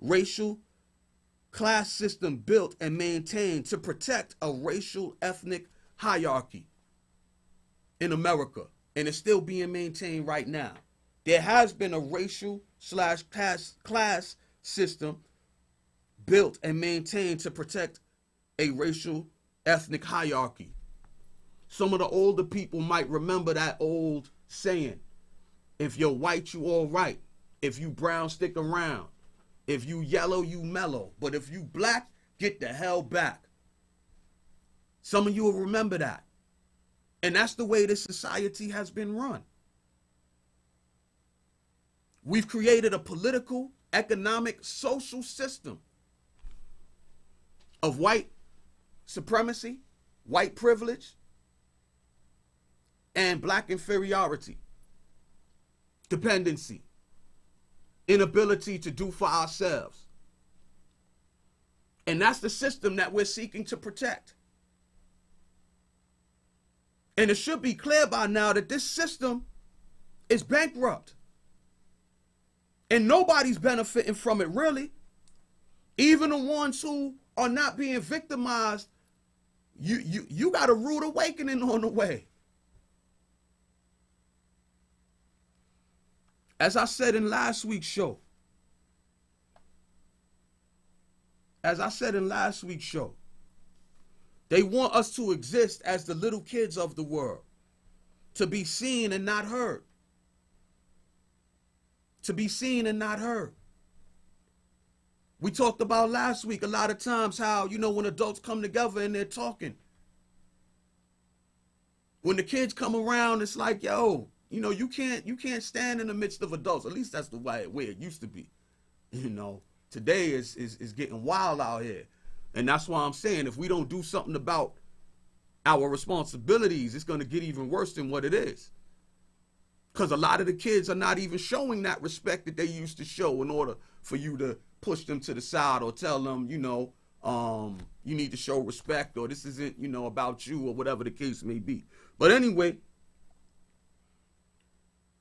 racial class system built and maintained to protect a racial ethnic hierarchy in America, and it's still being maintained right now. There has been a racial class system built and maintained to protect a racial ethnic hierarchy. Some of the older people might remember that old saying, if you're white, you all right. If you brown, stick around. If you yellow, you mellow. But if you black, get the hell back. Some of you will remember that. And that's the way this society has been run. We've created a political, economic, social system of white supremacy, white privilege, and black inferiority, dependency, inability to do for ourselves. And that's the system that we're seeking to protect. And it should be clear by now that this system is bankrupt. And nobody's benefiting from it, really. Even the ones who are not being victimized, you got a rude awakening on the way. As I said in last week's show, they want us to exist as the little kids of the world, to be seen and not heard. To be seen and not heard. We talked about last week a lot of times how, you know, when adults come together and they're talking, when the kids come around, it's like, yo, you know, you can't stand in the midst of adults. At least that's the way it used to be. You know, today is getting wild out here. And that's why I'm saying if we don't do something about our responsibilities, it's going to get even worse than what it is. Because a lot of the kids are not even showing that respect that they used to show in order for you to push them to the side or tell them, you know, you need to show respect, or this isn't, you know, about you, or whatever the case may be. But anyway,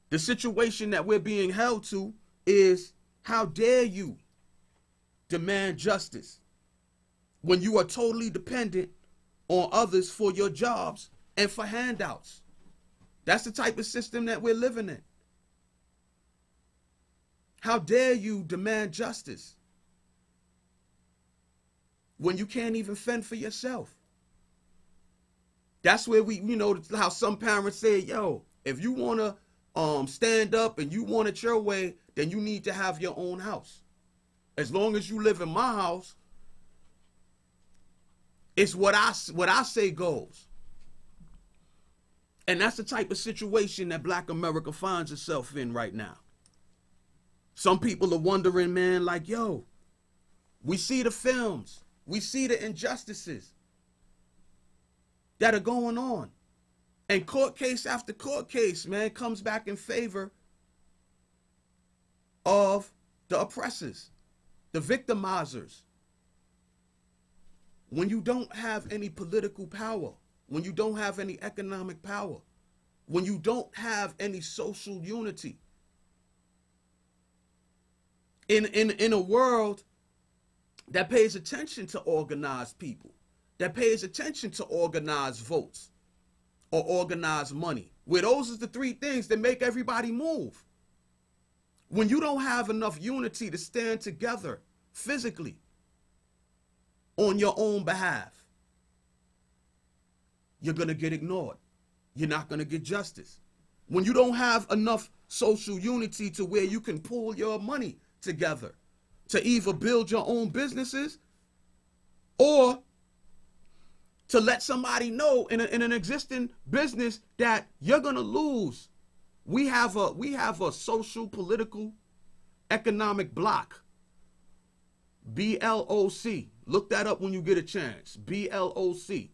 the situation that we're being held to is, how dare you demand justice when you are totally dependent on others for your jobs and for handouts? That's the type of system that we're living in. How dare you demand justice when you can't even fend for yourself? That's where we, you know, how some parents say, yo, if you want to stand up and you want it your way, then you need to have your own house. As long as you live in my house, it's what I say goes. And that's the type of situation that Black America finds itself in right now. Some people are wondering, man, like, yo, we see the films, we see the injustices that are going on. And court case after court case, man, comes back in favor of the oppressors, the victimizers. When you don't have any political power, when you don't have any economic power, when you don't have any social unity, in a world that pays attention to organized people, that pays attention to organized votes or organized money, where those are the three things that make everybody move. When you don't have enough unity to stand together physically on your own behalf, you're going to get ignored. You're not going to get justice. When you don't have enough social unity to where you can pool your money together to either build your own businesses or to let somebody know in an existing business that you're going to lose. We have a social, political, economic bloc. BLOC. Look that up when you get a chance. BLOC.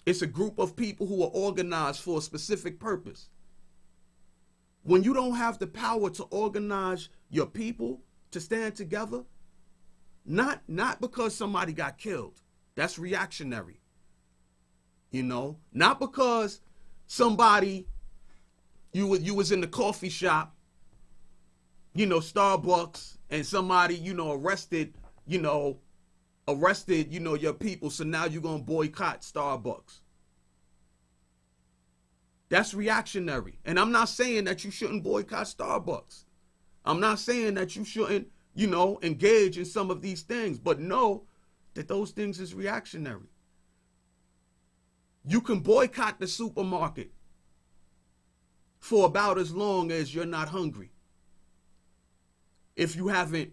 It's a group of people who are organized for a specific purpose. When you don't have the power to organize your people to stand together, not because somebody got killed. That's reactionary. You know, not because somebody, you was in the coffee shop, you know, Starbucks, and somebody, you know, arrested your people, so now you're going to boycott Starbucks. That's reactionary. And I'm not saying that you shouldn't boycott Starbucks. I'm not saying that you shouldn't, you know, engage in some of these things, but know that those things is reactionary. You can boycott the supermarket for about as long as you're not hungry, if you haven't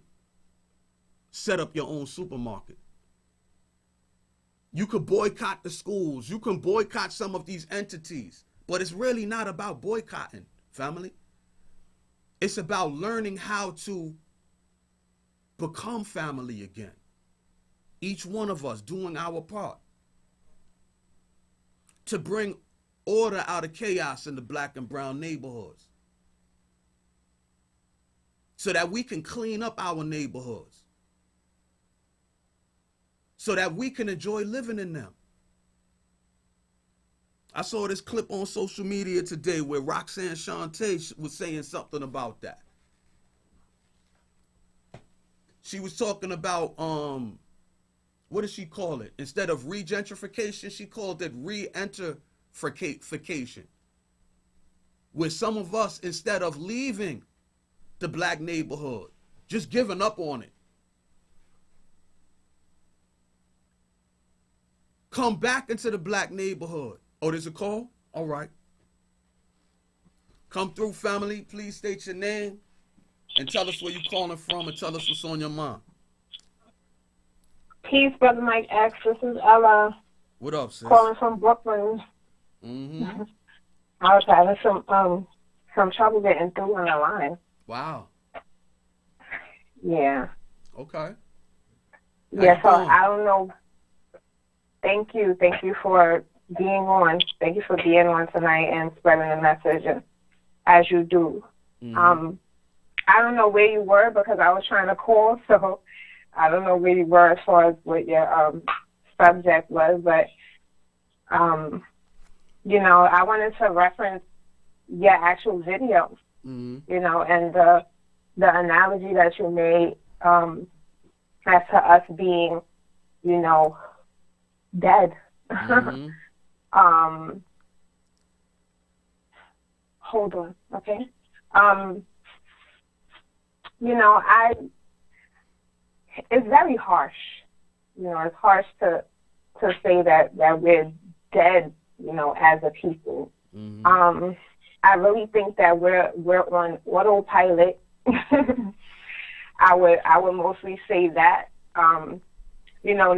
set up your own supermarket. You could boycott the schools. You can boycott some of these entities, but it's really not about boycotting, family. It's about learning how to become family again. Each one of us doing our part to bring order out of chaos in the black and brown neighborhoods, so that we can clean up our neighborhoods, so that we can enjoy living in them. I saw this clip on social media today where Roxanne Shante was saying something about that. She was talking about, what does she call it? Instead of regentrification, she called it re-enterification. Where some of us, instead of leaving the black neighborhood, just giving up on it, come back into the black neighborhood. Oh, there's a call? All right. Come through, family. Please state your name and tell us where you're calling from and tell us what's on your mind. Peace, Brother Mike X. This is Ella. What up, sis? Calling from Brooklyn. Mm-hmm. I was having some trouble getting through on the line. Wow. Yeah. Okay. Yeah, so I don't know. Thank you for being on. Thank you for being on tonight and spreading the message as you do. Mm-hmm. I don't know where you were because I was trying to call, so I don't know where you were as far as what your subject was, but you know, I wanted to reference your actual video, mm-hmm. you know, and the analogy that you made as to us being, you know, dead. Mm-hmm. Hold on, okay? You know, it's very harsh. You know, it's harsh to say that we're dead, you know, as a people. Mm-hmm. I really think that we're on autopilot. I would mostly say that. You know,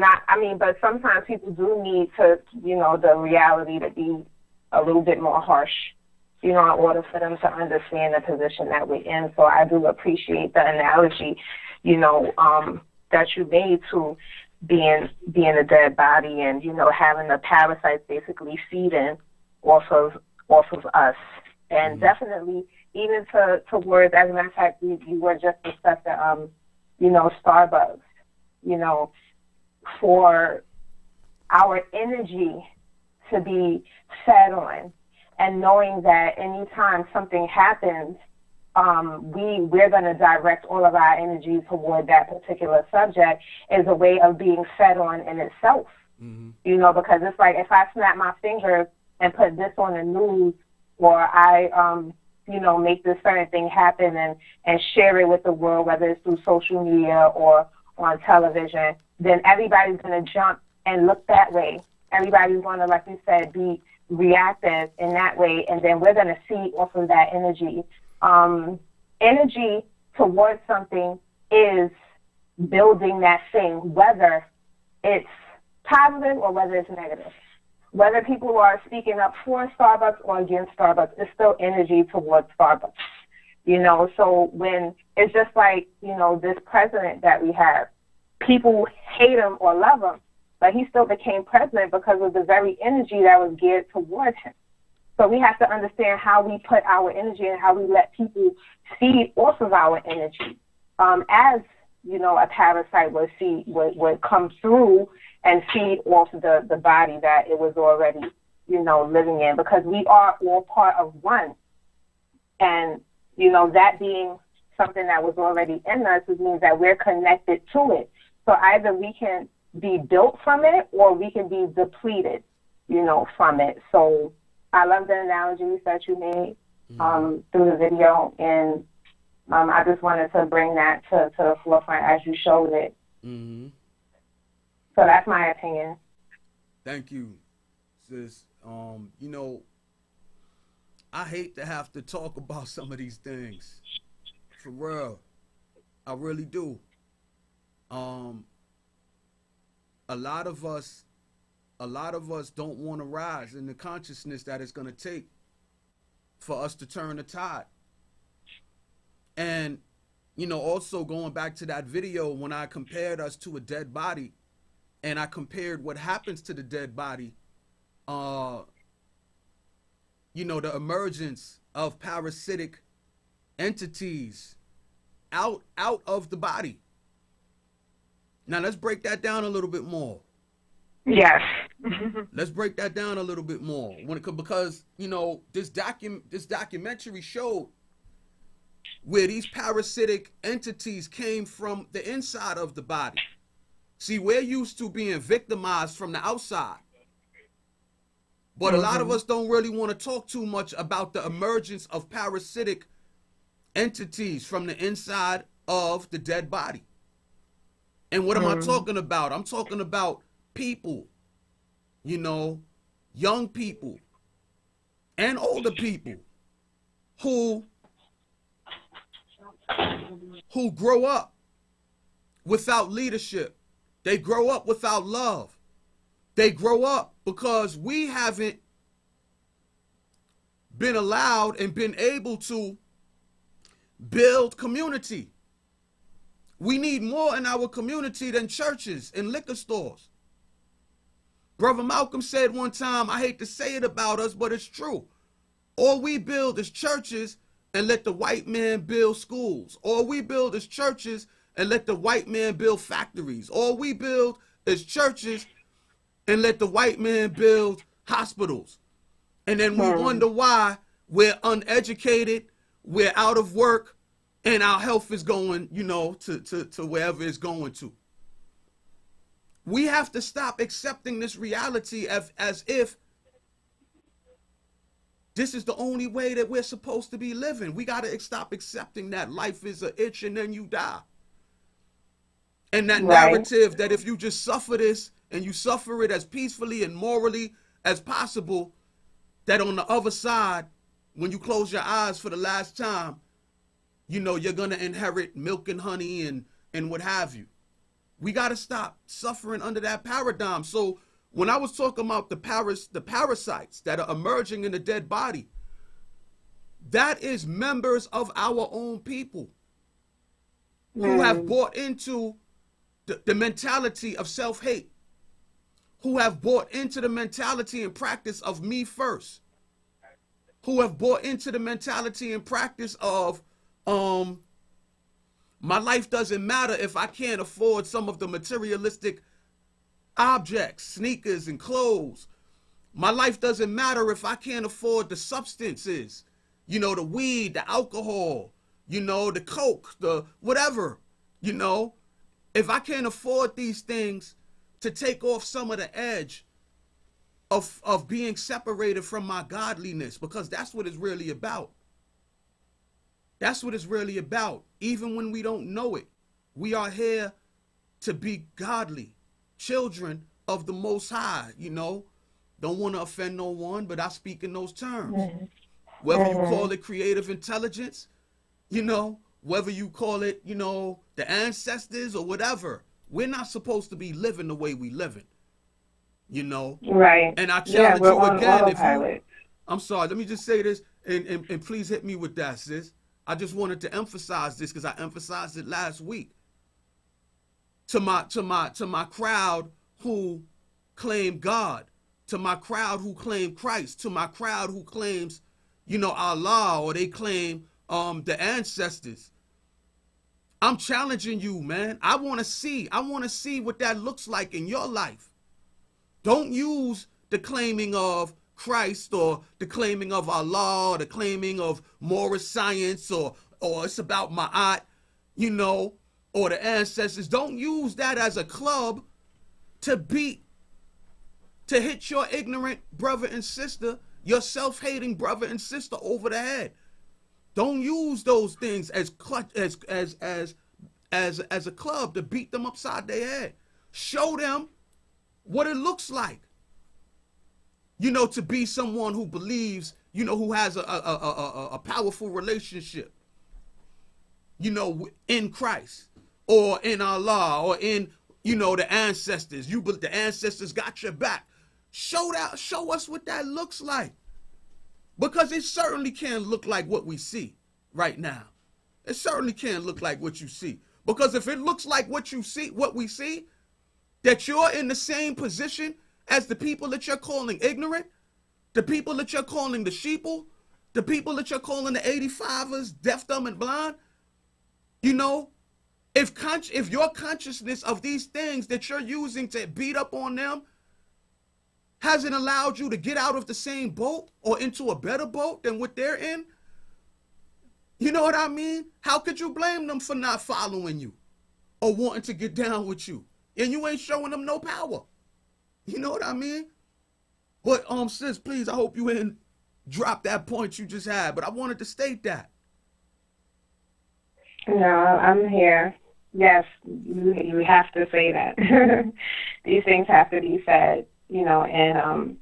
but sometimes people do need to, you know, the reality to be a little bit more harsh in order for them to understand the position that we're in. So I do appreciate the analogy, that you made to being a dead body and, having the parasites basically feeding off of us. And definitely even to words, as a matter of fact, you were just discussing, Starbucks, for our energy to be fed on, and knowing that anytime something happens, we're going to direct all of our energy toward that particular subject is a way of being fed on in itself. Because it's like if I snap my fingers and put this on the news, or I, make this certain thing happen and share it with the world, whether it's through social media or on television, then everybody's going to jump and look that way. Everybody's going to, like you said, be reactive in that way, and then we're going to see off of that energy. Energy towards something is building that thing, whether it's positive or whether it's negative. Whether people are speaking up for Starbucks or against Starbucks, it's still energy towards Starbucks. So when it's just like, this president that we have, people hate him or love him, but he still became president because of the very energy that was geared towards him. So we have to understand how we put our energy and how we let people feed off of our energy. As, a parasite would come through and feed off the body that it was already, living in, because we are all part of one. And, that being something that was already in us, it means that we're connected to it. So either we can be built from it or we can be depleted, from it. So I love the analogies that you made through the video, and I just wanted to bring that to the forefront as you showed it. So that's my opinion. Thank you, sis. I hate to have to talk about some of these things. For real. I really do. A lot of us don't want to rise in the consciousness that it's going to take for us to turn the tide. And, also going back to that video when I compared us to a dead body, and I compared what happens to the dead body, the emergence of parasitic entities out of the body. Now let's break that down a little bit more. Yes. Let's break that down a little bit more because this documentary showed where these parasitic entities came from the inside of the body. See, we're used to being victimized from the outside, but a lot of us don't really want to talk too much about the emergence of parasitic entities from the inside of the dead body. And what am I talking about? I'm talking about people, young people and older people who grow up without leadership. They grow up without love. They grow up because we haven't been allowed and been able to build community. We need more in our community than churches and liquor stores. Brother Malcolm said one time, I hate to say it about us, but it's true. All we build is churches and let the white man build schools. All we build is churches and let the white man build factories. All we build is churches and let the white man build hospitals. And then we wonder why we're uneducated, we're out of work, and our health is going, to wherever it's going to. We have to stop accepting this reality as if this is the only way that we're supposed to be living. We got to stop accepting that life is an itch and then you die. And that narrative that if you just suffer this and you suffer it as peacefully and morally as possible, that on the other side, when you close your eyes for the last time, you're going to inherit milk and honey and what have you. We got to stop suffering under that paradigm. So when I was talking about the parasites that are emerging in the dead body, that is members of our own people who have bought into the mentality of self-hate, who have bought into the mentality and practice of me first, who have bought into the mentality and practice of my life doesn't matter if I can't afford some of the materialistic objects, sneakers and clothes. My life doesn't matter if I can't afford the substances, you know, the weed, the alcohol, you know, the coke, the whatever, you know. If I can't afford these things to take off some of the edge of being separated from my godliness, because that's what it's really about. That's what it's really about. Even when we don't know it, we are here to be godly, children of the Most High, you know. Don't want to offend no one, but I speak in those terms. Whether you call it creative intelligence, you know, whether you call it, you know, the ancestors or whatever, we're not supposed to be living the way we living, you know. Right. And I challenge you again, if you, I'm sorry, let me just say this, and please hit me with that, sis. I just wanted to emphasize this because I emphasized it last week. To my crowd who claim God, to my crowd who claim Christ, to my crowd who claims, you know, Allah, or they claim the ancestors. I'm challenging you, man. I want to see what that looks like in your life. Don't use the claiming of Christ or the claiming of Allah or the claiming of moral science or it's about Ma'at, you know, or the ancestors. Don't use that as a club to hit your ignorant brother and sister, your self-hating brother and sister over the head. Don't use those things as a club to beat them upside their head. Show them what it looks like, you know, to be someone who believes, you know, who has a powerful relationship, you know, in Christ or in Allah or in, you know, the ancestors. The ancestors got your back. Show us what that looks like, because it certainly can't look like what we see right now. It certainly can't look like what you see, because if it looks like what we see, that you're in the same position as the people that you're calling ignorant, the people that you're calling the sheeple, the people that you're calling the 85ers, deaf, dumb, and blind, you know, if your consciousness of these things that you're using to beat up on them hasn't allowed you to get out of the same boat or into a better boat than what they're in, you know what I mean? How could you blame them for not following you or wanting to get down with you? And you ain't showing them no power. You know what I mean? But sis, please, I hope you didn't drop that point you just had, but I wanted to state that. No, I'm here. Yes, you have to say that. These things have to be said, you know, and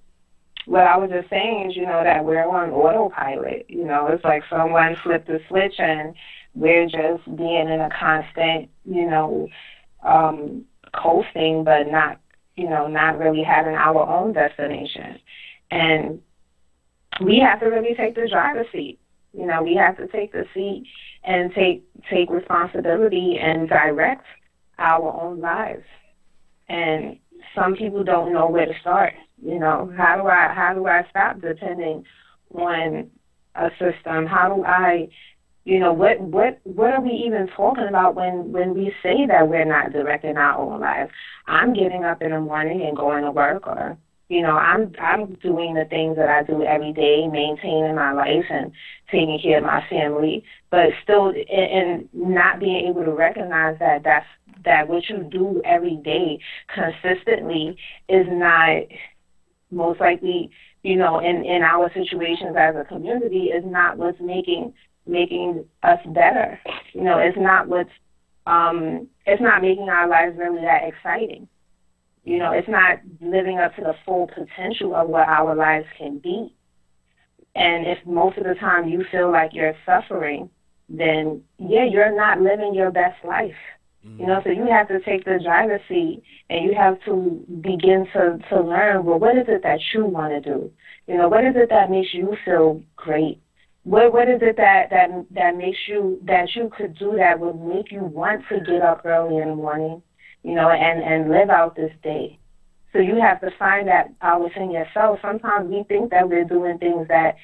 what I was just saying is, you know, that we're on autopilot. You know, it's like someone flipped the switch and we're just being in a constant, you know, coasting, but not, you know, not really having our own destination. And we have to really take the driver's seat. You know, we have to take the seat and take responsibility and direct our own lives. And some people don't know where to start. You know, how do I stop depending on a system? How do I, you know, what are we even talking about when we say that we're not directing our own lives? I'm getting up in the morning and going to work, or, you know, I'm doing the things that I do every day, maintaining my life and taking care of my family, but still, and not being able to recognize that what you do every day consistently is not, most likely, you know, in our situations as a community, is not what's making us better. You know, it's not making our lives really that exciting. You know, it's not living up to the full potential of what our lives can be. And if most of the time you feel like you're suffering, then, yeah, you're not living your best life. You know, so you have to take the driver's seat and you have to begin to learn, well, what is it that you want to do? You know, what is it that makes you feel great? What is it that makes you, that you could do, that would make you want to get up early in the morning, you know, and live out this day? So you have to find that out within yourself. Sometimes we think that we're doing things that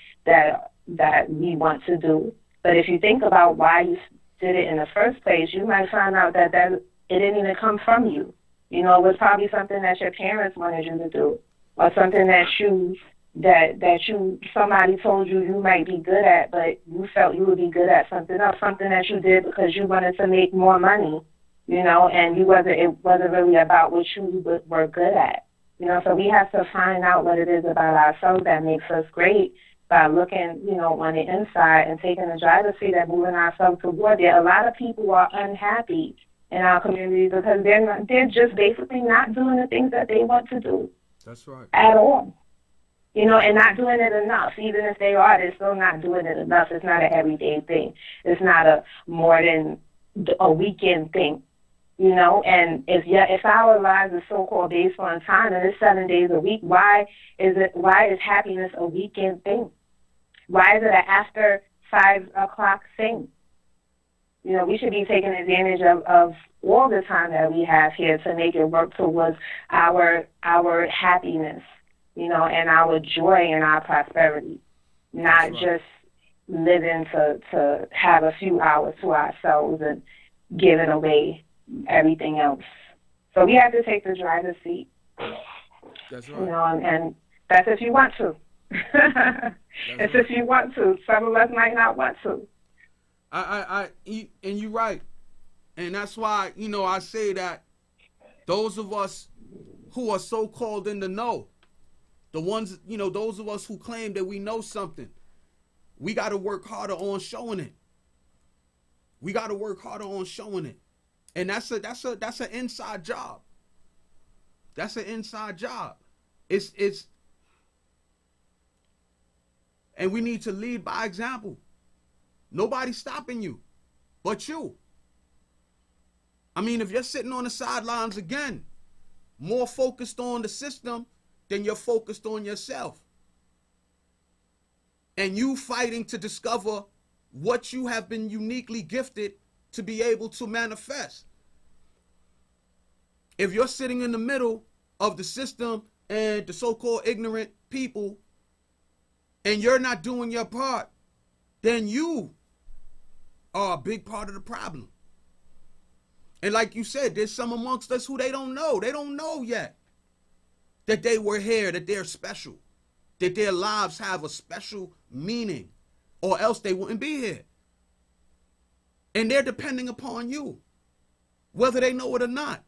we want to do, but if you think about why you did it in the first place, you might find out that it didn't even come from you. You know, it was probably something that your parents wanted you to do, or something that somebody told you you might be good at, but you felt you would be good at something else, something that you did because you wanted to make more money, you know, and it wasn't really about what you were good at, you know. So we have to find out what it is about ourselves that makes us great by looking, you know, on the inside and taking the driver's seat and moving ourselves toward it. A lot of people are unhappy in our community because they're just basically not doing the things that they want to do. That's right. At all. You know, and not doing it enough. Even if they are, they're still not doing it enough. It's not an everyday thing. It's not a more than a weekend thing. You know, and if our lives are so-called based on time and it's 7 days a week, why is happiness a weekend thing? Why is it an after 5 o'clock thing? You know, we should be taking advantage of all the time that we have here to make it work towards our happiness, you know, and our joy and our prosperity, not just living to have a few hours to ourselves and giving away everything else. So we have to take the driver's seat. That's right. You know, and that's if you want to. It's if you want to. Some of us might not want to. And you're right. And that's why, you know, I say that those of us who are so-called in the know, the ones, you know, those of us who claim that we know something, we got to work harder on showing it. We got to work harder on showing it. And that's an inside job. That's an inside job. It's and we need to lead by example. Nobody's stopping you but you. I mean, if you're sitting on the sidelines again, more focused on the system than you're focused on yourself, and you fighting to discover what you have been uniquely gifted to be able to manifest. If you're sitting in the middle of the system and the so-called ignorant people, and you're not doing your part, then you are a big part of the problem. And like you said, there's some amongst us who they don't know. They don't know yet that they were here, that they're special, that their lives have a special meaning, or else they wouldn't be here. And they're depending upon you, whether they know it or not.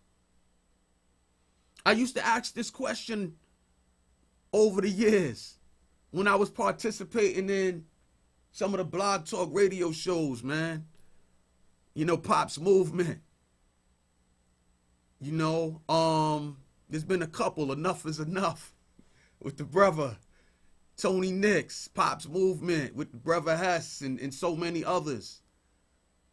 I used to ask this question over the years when I was participating in some of the blog talk radio shows, man. You know, Pop's Movement. You know, there's been a couple, Enough is Enough, with the brother Tony Nix, Pop's Movement with the brother Hess, and so many others.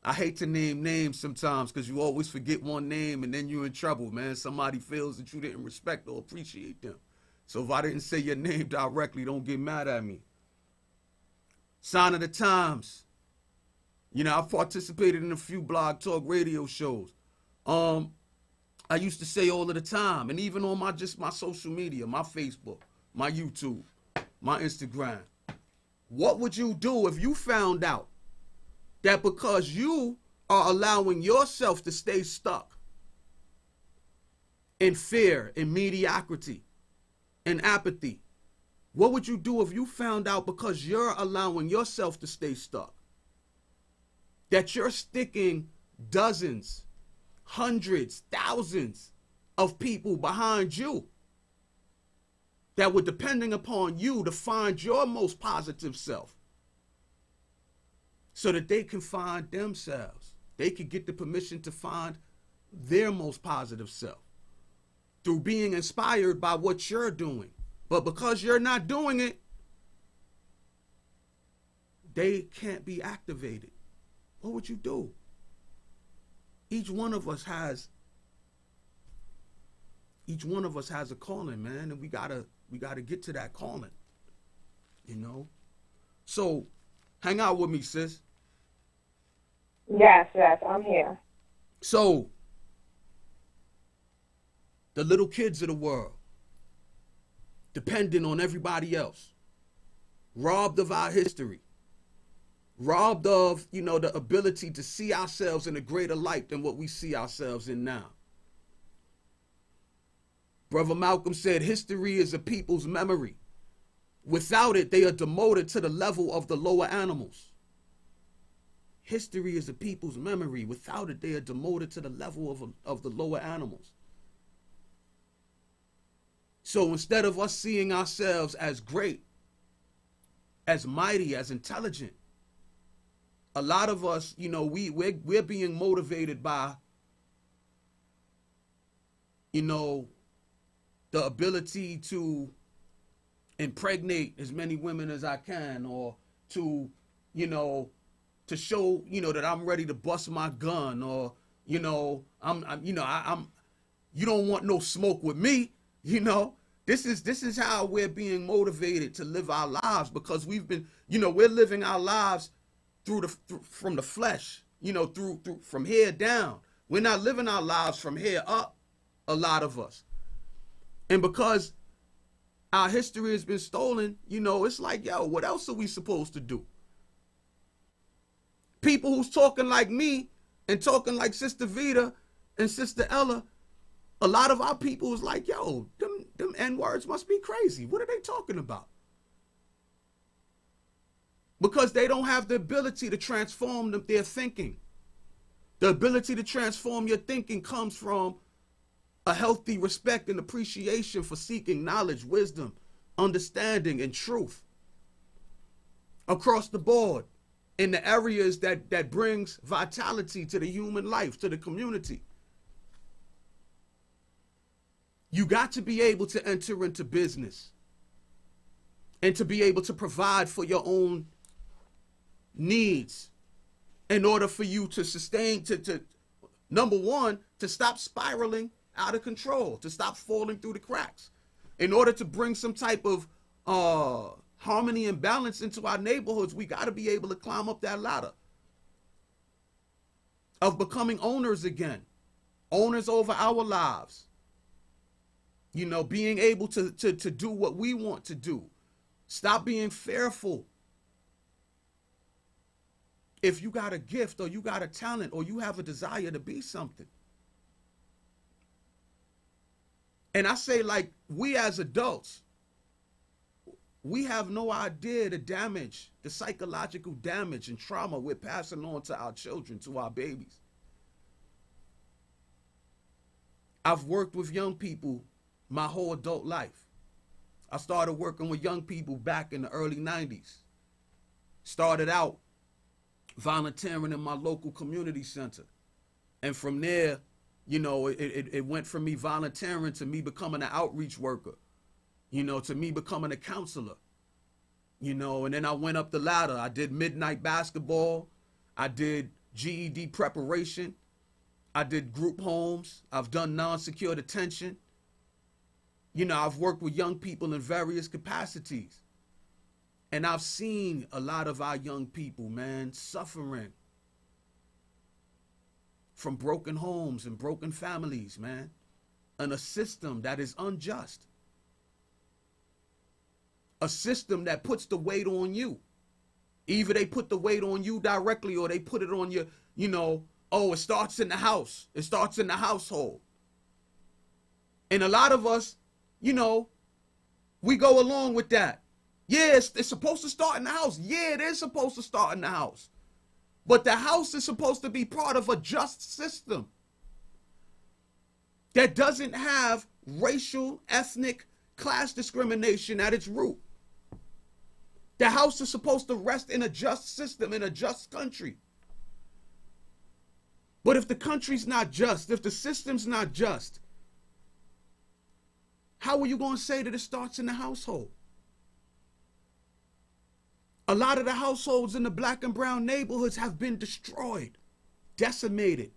I hate to name names sometimes because you always forget one name and then you're in trouble, man. Somebody feels that you didn't respect or appreciate them. So if I didn't say your name directly, don't get mad at me. Sign of the Times. You know, I've participated in a few blog talk radio shows. I used to say all of the time, and even on my social media, my Facebook, my YouTube, my Instagram, what would you do if you found out that because you are allowing yourself to stay stuck in fear, in mediocrity, in apathy? What would you do if you found out because you're allowing yourself to stay stuck, that you're sticking dozens, hundreds, thousands of people behind you that were depending upon you to find your most positive self so that they can find themselves? They could get the permission to find their most positive self through being inspired by what you're doing. But because you're not doing it, they can't be activated. What would you do? Each one of us has a calling, man, and we gotta get to that calling, you know. So Hang out with me, sis. Yes, I'm here. So, the little kids of the world, depending on everybody else, robbed of our history, robbed of, the ability to see ourselves in a greater light than what we see ourselves in now. Brother Malcolm said, history is a people's memory. Without it, they are demoted to the level of the lower animals. History is a people's memory. Without it, they are demoted to the level of the lower animals. So instead of us seeing ourselves as great, as mighty, as intelligent, a lot of us, we're being motivated by, the ability to impregnate as many women as I can, or to, to show, that I'm ready to bust my gun, or, you don't want no smoke with me, This is how we're being motivated to live our lives, because we've been, we're living our lives from the flesh, through from here down. We're not living our lives from here up, a lot of us. And because our history has been stolen, it's like, yo, what else are we supposed to do? People who's talking like me and talking like Sister Vita and Sister Ella, a lot of our people is like, yo, them N-words must be crazy. What are they talking about? Because they don't have the ability to transform their thinking. The ability to transform your thinking comes from a healthy respect and appreciation for seeking knowledge, wisdom, understanding, and truth across the board in the areas that brings vitality to the human life, to the community. You got to be able to enter into business and to be able to provide for your own needs in order for you to sustain, to number one, to stop spiraling out of control, to stop falling through the cracks. In order to bring some type of harmony and balance into our neighborhoods, we got to be able to climb up that ladder of becoming owners again, owners over our lives. Being able to do what we want to do. Stop being fearful. If you got a gift or you got a talent or you have a desire to be something. And I say, like, we as adults, we have no idea the damage, the psychological damage and trauma we're passing on to our children, to our babies. I've worked with young people my whole adult life. I started working with young people back in the early 90s. Started out volunteering in my local community center. And from there, it went from me volunteering to me becoming an outreach worker, to me becoming a counselor, and then I went up the ladder. I did midnight basketball. I did GED preparation. I did group homes. I've done non-secure detention. I've worked with young people in various capacities. And I've seen a lot of our young people, man, suffering from broken homes and broken families, man, and a system that is unjust. A system that puts the weight on you. Either they put the weight on you directly or they put it on your, it starts in the house. It starts in the household. And a lot of us, we go along with that. Yeah, it's supposed to start in the house. Yeah, it is supposed to start in the house. But the house is supposed to be part of a just system that doesn't have racial, ethnic, class discrimination at its root. The house is supposed to rest in a just system, in a just country. But if the country's not just, if the system's not just, how are you going to say that it starts in the household? A lot of the households in the black and brown neighborhoods have been destroyed, decimated,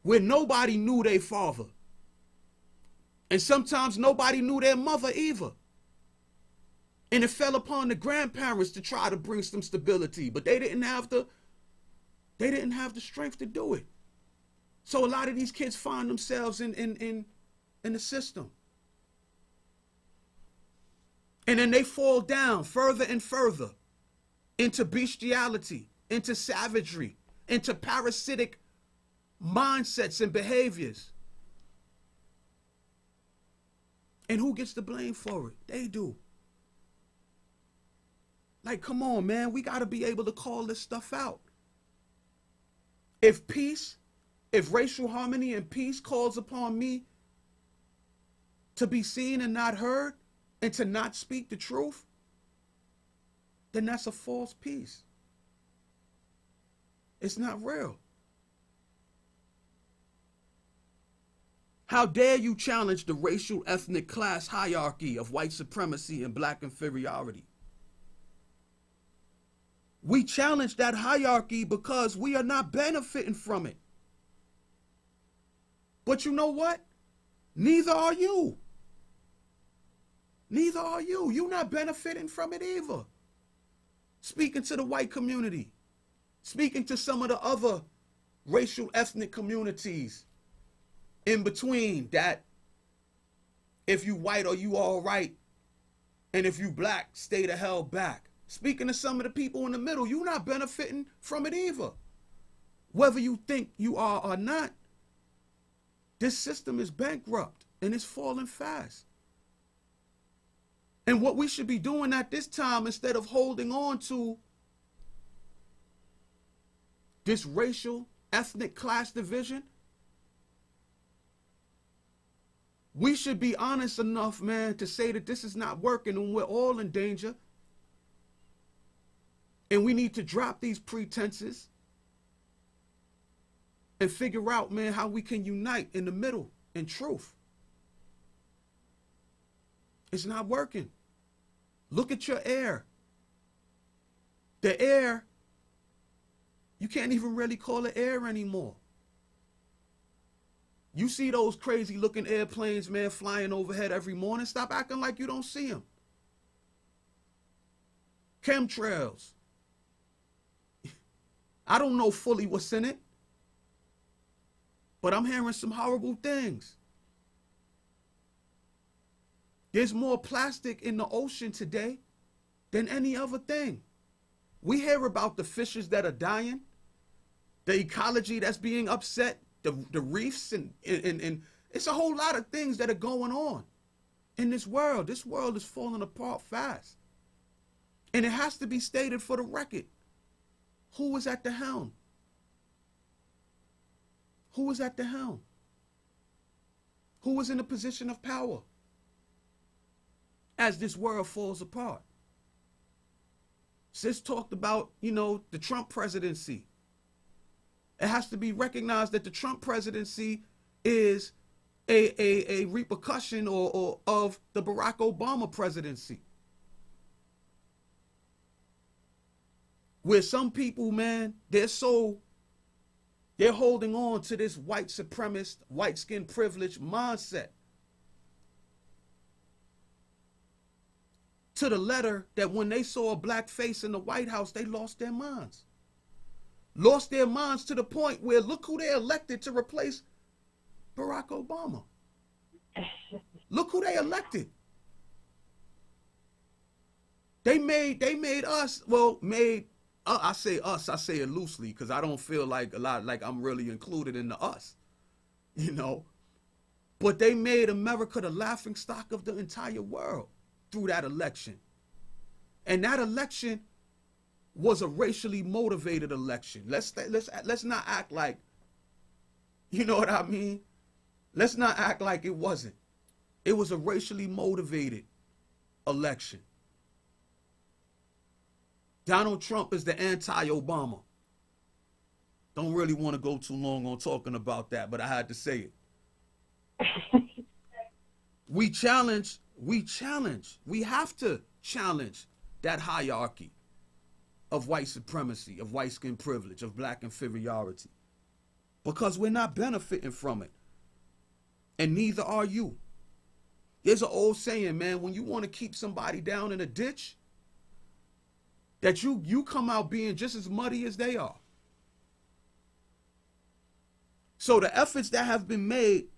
where nobody knew their father. And sometimes nobody knew their mother either. And it fell upon the grandparents to try to bring some stability, but they didn't have the strength to do it. So a lot of these kids find themselves in the system. And then they fall down further and further into bestiality, into savagery, into parasitic mindsets and behaviors. And who gets the blame for it? They do. Like, come on, man. We got to be able to call this stuff out. If peace, if racial harmony and peace calls upon me to be seen and not heard and to not speak the truth, then that's a false peace. It's not real. How dare you challenge the racial ethnic class hierarchy of white supremacy and black inferiority? We challenge that hierarchy because we are not benefiting from it. But you know what? Neither are you. Neither are you. You're not benefiting from it either. Speaking to the white community, speaking to some of the other racial ethnic communities in between that, if you white or you all right, and if you black, stay the hell back. Speaking to some of the people in the middle, you're not benefiting from it either. Whether you think you are or not, this system is bankrupt and it's falling fast. And what we should be doing at this time, instead of holding on to this racial, ethnic class division, we should be honest enough, man, to say that this is not working and we're all in danger. And we need to drop these pretenses and figure out, man, how we can unite in the middle in truth. It's not working. Look at your air. The air, you can't even really call it air anymore. You see those crazy looking airplanes, man, flying overhead every morning. Stop acting like you don't see them. Chemtrails. I don't know fully what's in it, but I'm hearing some horrible things. There's more plastic in the ocean today than any other thing. We hear about the fishes that are dying, the ecology that's being upset, the reefs, and it's a whole lot of things that are going on in this world. This world is falling apart fast. And it has to be stated for the record. Who was at the helm? Who was at the helm? Who was in a position of power as this world falls apart? Sis talked about, the Trump presidency. It has to be recognized that the Trump presidency is a repercussion or of the Barack Obama presidency. Where some people, man, they're holding on to this white supremacist, white skin privilege mindset to the letter that when they saw a black face in the White House, they lost their minds. Lost their minds to the point where look who they elected to replace Barack Obama. Look who they elected. They made us, I say us, I say it loosely because I don't feel like I'm really included in the us, But they made America the laughingstock of the entire world through that election. And that election was a racially motivated election. Let's not act like, you know what I mean? Let's not act like it wasn't. It was a racially motivated election. Donald Trump is the anti-Obama. Don't really want to go too long on talking about that, but I had to say it. We have to challenge that hierarchy of white supremacy, of white skin privilege, of black inferiority, because we're not benefiting from it. And neither are you. There's an old saying, man, when you want to keep somebody down in a ditch, that you come out being just as muddy as they are. So the efforts that have been made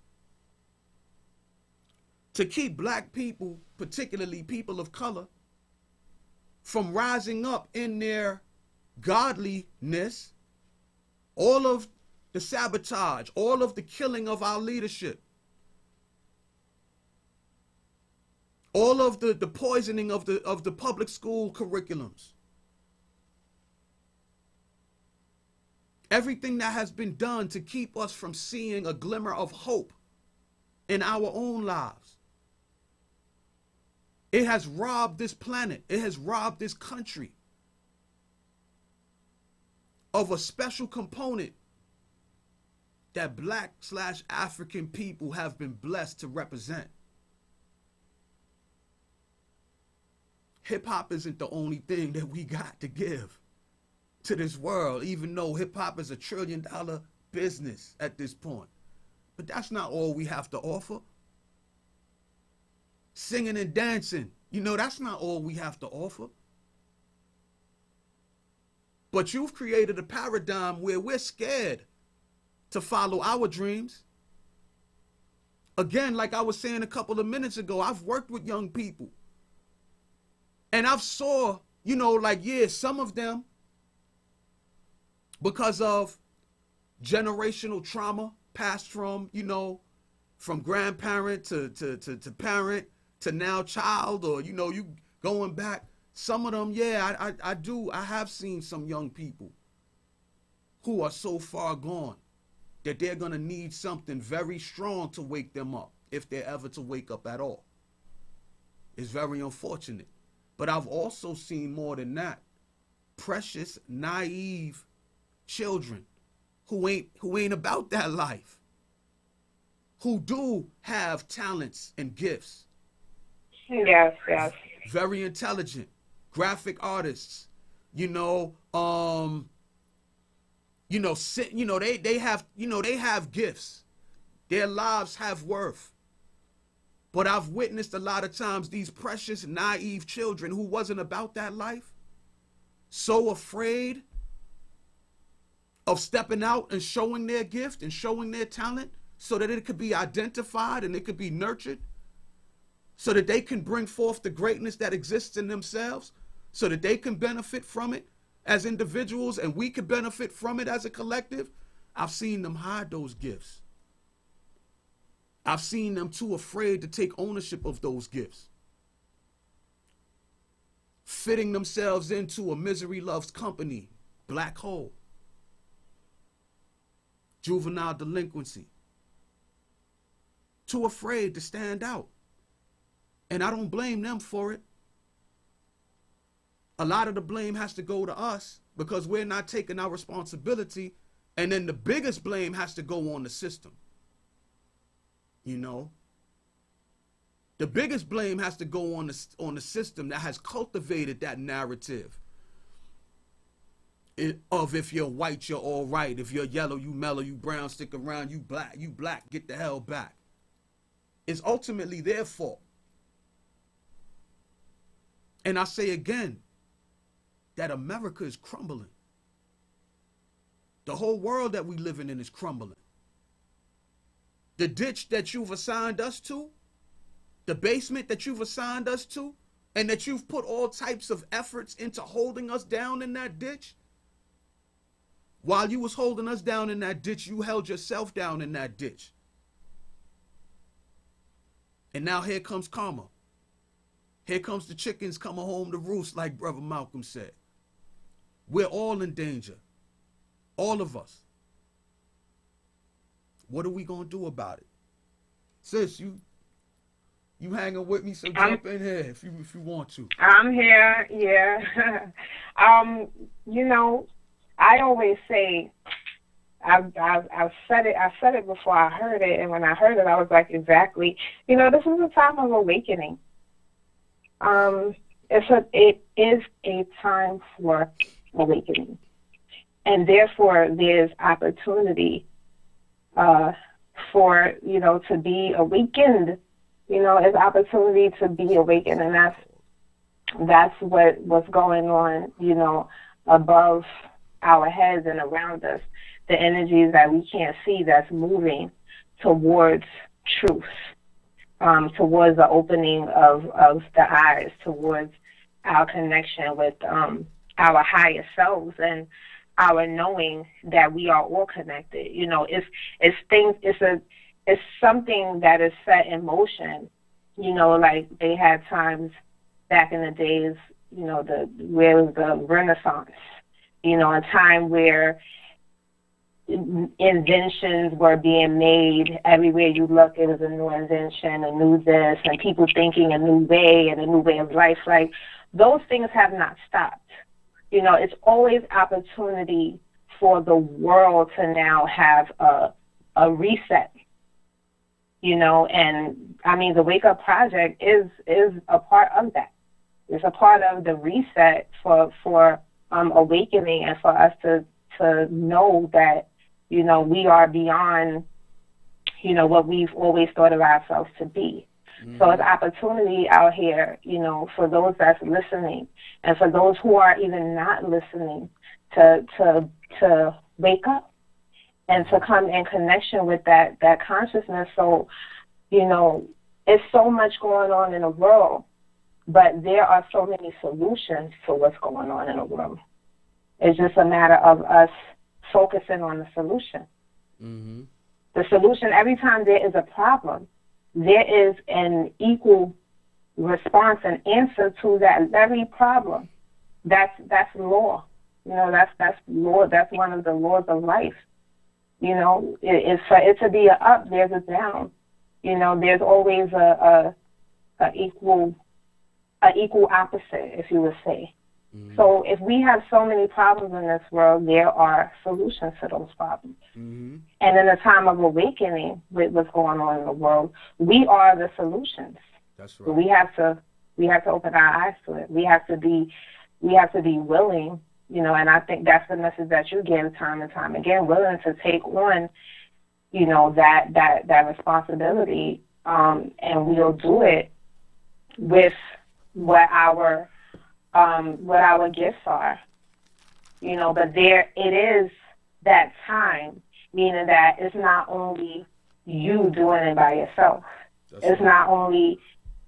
to keep black people, particularly people of color, from rising up in their godliness, all of the sabotage, all of the killing of our leadership, all of the poisoning of the public school curriculums, everything that has been done to keep us from seeing a glimmer of hope in our own lives. It has robbed this planet. It has robbed this country of a special component that Black/African people have been blessed to represent. Hip hop isn't the only thing that we got to give to this world, even though hip hop is $1 trillion business at this point. But that's not all we have to offer. Singing and dancing, you know, that's not all we have to offer. But you've created a paradigm where we're scared to follow our dreams. Again, like I was saying a couple of minutes ago, I've worked with young people. And I've saw, you know, like, yeah, some of them, because of generational trauma passed from, you know, from grandparent to parent to now child, or, you know, you going back, some of them, yeah, I have seen some young people who are so far gone that they're going to need something very strong to wake them up, if they're ever to wake up at all. It's very unfortunate. But I've also seen more than that. Precious, naive children who ain't about that life, who do have talents and gifts. Yes, yes. Very intelligent, graphic artists, they have gifts. Their lives have worth. But I've witnessed a lot of times these precious, naive children who wasn't about that life, so afraid of stepping out and showing their gift and showing their talent so that it could be identified and it could be nurtured, so that they can bring forth the greatness that exists in themselves, so that they can benefit from it as individuals and we can benefit from it as a collective. I've seen them hide those gifts. I've seen them too afraid to take ownership of those gifts, fitting themselves into a misery loves company, black hole, juvenile delinquency, too afraid to stand out. And I don't blame them for it. A lot of the blame has to go to us because we're not taking our responsibility. And then the biggest blame has to go on the system. You know, the biggest blame has to go on the system that has cultivated that narrative of if you're white, you're all right. If you're yellow, you mellow. You brown, stick around. You black, get the hell back. It's ultimately their fault. And I say again that America is crumbling. The whole world that we living in is crumbling. The ditch that you've assigned us to, the basement that you've assigned us to, and that you've put all types of efforts into holding us down in that ditch. While you was holding us down in that ditch, you held yourself down in that ditch. And now here comes karma. Here comes the chickens coming home to roost, like Brother Malcolm said. We're all in danger. All of us. What are we going to do about it? Sis, you hanging with me, so jump in here if you want to. I'm here, yeah. You know, I always say, I've said it before I heard it, and when I heard it, I was like, exactly. You know, this is a time of awakening. It is a time for awakening, and therefore there's opportunity for, you know, to be awakened You know, it's opportunity to be awakened, and that's what's going on, you know, above our heads and around us. The energies that we can't see that's moving towards truth, towards the opening of the eyes, towards our connection with our higher selves and our knowing that we are all connected. You know, it's something that is set in motion. You know, like they had times back in the days, you know, where it was the Renaissance, you know, a time where inventions were being made. Everywhere you look, it was a new invention, a new this, and people thinking a new way and a new way of life. Like, those things have not stopped. You know, it's always opportunity for the world to now have a reset. You know, and I mean, the Wake Up Project is a part of that. It's a part of the reset for awakening, and for us to know that, you know, we are beyond, you know, what we've always thought of ourselves to be. Mm-hmm. So it's opportunity out here, you know, for those that's listening, and for those who are even not listening, to wake up and to come in connection with that consciousness. So, you know, it's so much going on in the world, but there are so many solutions to what's going on in the world. It's just a matter of us focusing on the solution. Mm-hmm. The solution, every time there is a problem, there is an equal response and answer to that very problem. That's law. You know, that's law. That's one of the laws of life. You know, it's for it to be a up, there's a down. You know, there's always a equal opposite, if you would say. Mm-hmm. So if we have so many problems in this world, there are solutions to those problems. Mm-hmm. And in a time of awakening with what's going on in the world, we are the solutions. That's right. So we have to open our eyes to it. We have to be willing, you know, and I think that's the message that you give time and time again, willing to take on, you know, that responsibility, and we'll do it with what our gifts are, you know. But there it is that time, meaning that it's not only you doing it by yourself. It's not only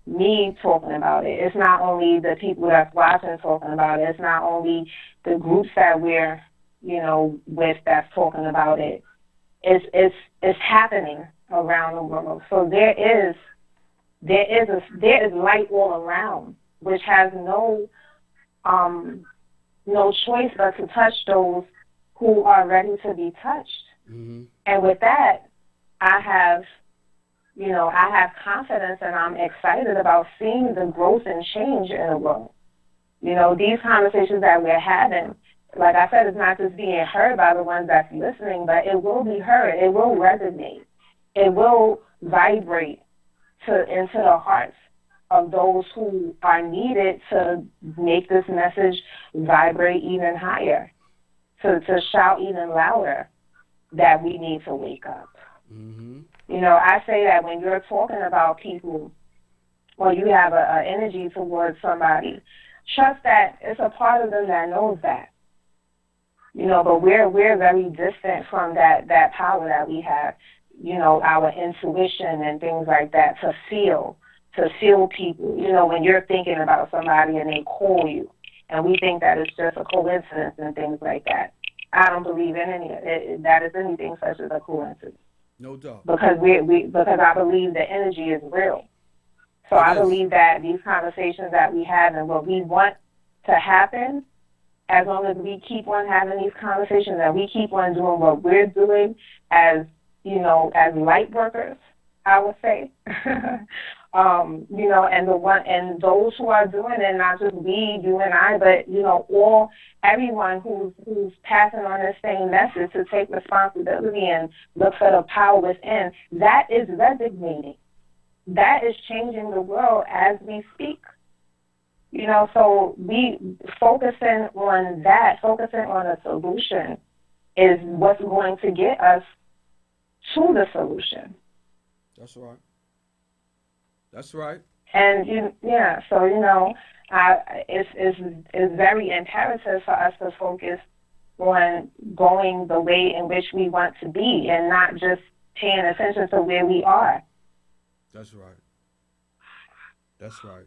me talking about it. It's not only the people that's watching talking about it. It's not only the groups that we're, you know, with that's talking about it. It's happening around the world. So there is light all around, which has no choice but to touch those who are ready to be touched. Mm-hmm. And with that, I have confidence, and I'm excited about seeing the growth and change in the world. You know, these conversations that we're having, like I said, it's not just being heard by the ones that's listening, but it will be heard. It will resonate. It will vibrate into the hearts of those who are needed to make this message vibrate even higher, to shout even louder that we need to wake up. Mm-hmm. You know, I say that when you're talking about people, or you have an energy towards somebody, trust that it's a part of them that knows that. You know, but we're very distant from that power that we have, you know, our intuition and things like that, to feel people. You know, when you're thinking about somebody and they call you, and we think that it's just a coincidence and things like that. I don't believe in any of it, that is anything such as a coincidence. No doubt. Because because I believe the energy is real. So I believe that these conversations that we have and what we want to happen, as long as we keep on having these conversations and we keep on doing what we're doing as, you know, as light workers, I would say, you know, and those who are doing it, not just we, you and I, but, you know, everyone who's passing on the same message, to take responsibility and look for the power within, that is resonating. That is changing the world as we speak. You know, so we focusing on a solution is what's going to get us to the solution. That's right. That's right. And so it's very imperative for us to focus on going the way in which we want to be, and not just paying attention to where we are. That's right. That's right.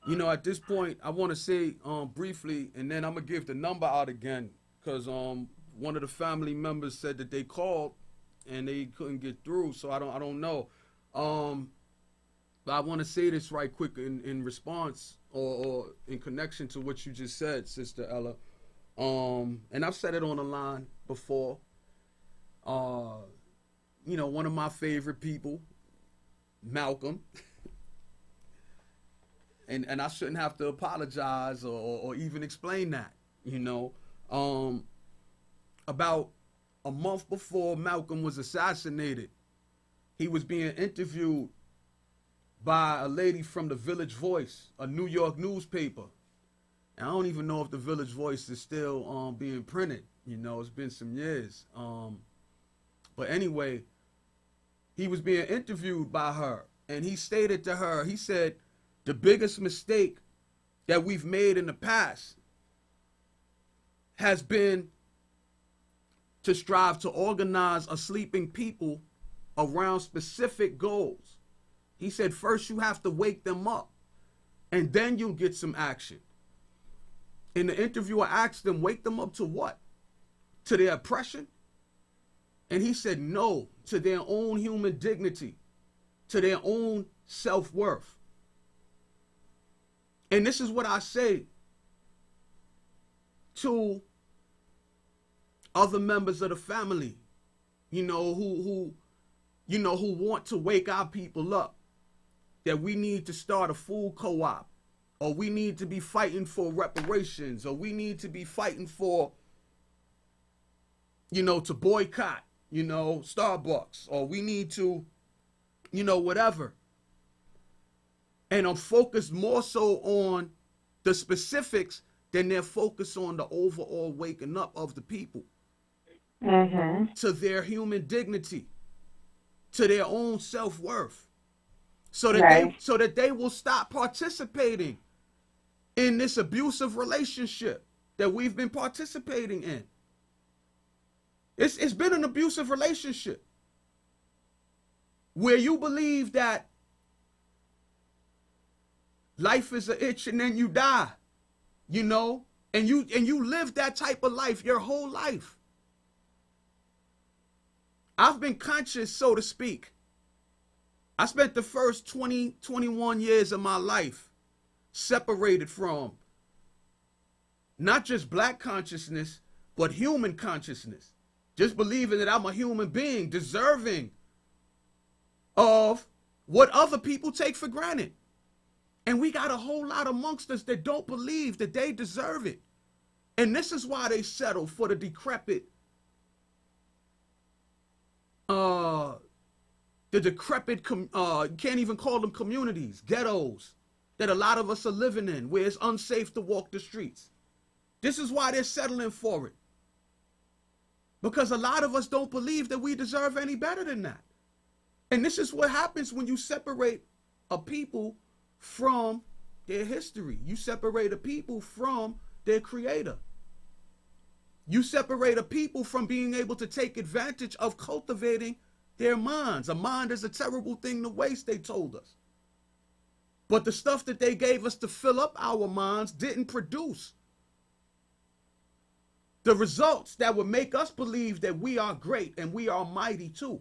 At this point, I want to say briefly, and then I'm gonna give the number out again, because one of the family members said that they called and they couldn't get through, so I don't know. But I want to say this right quick in response or in connection to what you just said, Sister Ella. And I've said it on the line before. One of my favorite people, Malcolm. and I shouldn't have to apologize or even explain that, About a month before Malcolm was assassinated, he was being interviewed by a lady from the Village Voice, a New York newspaper. And I don't even know if the Village Voice is still being printed. It's been some years. But anyway, he was being interviewed by her, and he stated to her, he said, the biggest mistake that we've made in the past has been to strive to organize a sleeping people around specific goals. He said, first you have to wake them up, and then you'll get some action. In the interviewer asked them, wake them up to what? To their oppression? And he said, no, to their own human dignity, to their own self-worth. And this is what I say to other members of the family, who want to wake our people up, that we need to start a food co-op, or we need to be fighting for reparations, or we need to be fighting for, to boycott, Starbucks, or we need to, whatever. And I'm focused more so on the specifics than they're focused on the overall waking up of the people to their human dignity, to their own self-worth, so that they will stop participating in this abusive relationship that we've been participating in. It's been an abusive relationship where you believe that life is an itch and then you die, and you live that type of life your whole life. I've been conscious, so to speak. I spent the first 21 years of my life separated from not just black consciousness, but human consciousness. Just believing that I'm a human being deserving of what other people take for granted. And we got a whole lot amongst us that don't believe that they deserve it. And this is why they settle for the decrepit, you can't even call them communities, ghettos, that a lot of us are living in, where it's unsafe to walk the streets. This is why they're settling for it. Because a lot of us don't believe that we deserve any better than that. And this is what happens when you separate a people from their history. You separate a people from their creator. You separate a people from being able to take advantage of cultivating their minds. A mind is a terrible thing to waste, they told us. But the stuff that they gave us to fill up our minds didn't produce the results that would make us believe that we are great and we are mighty too.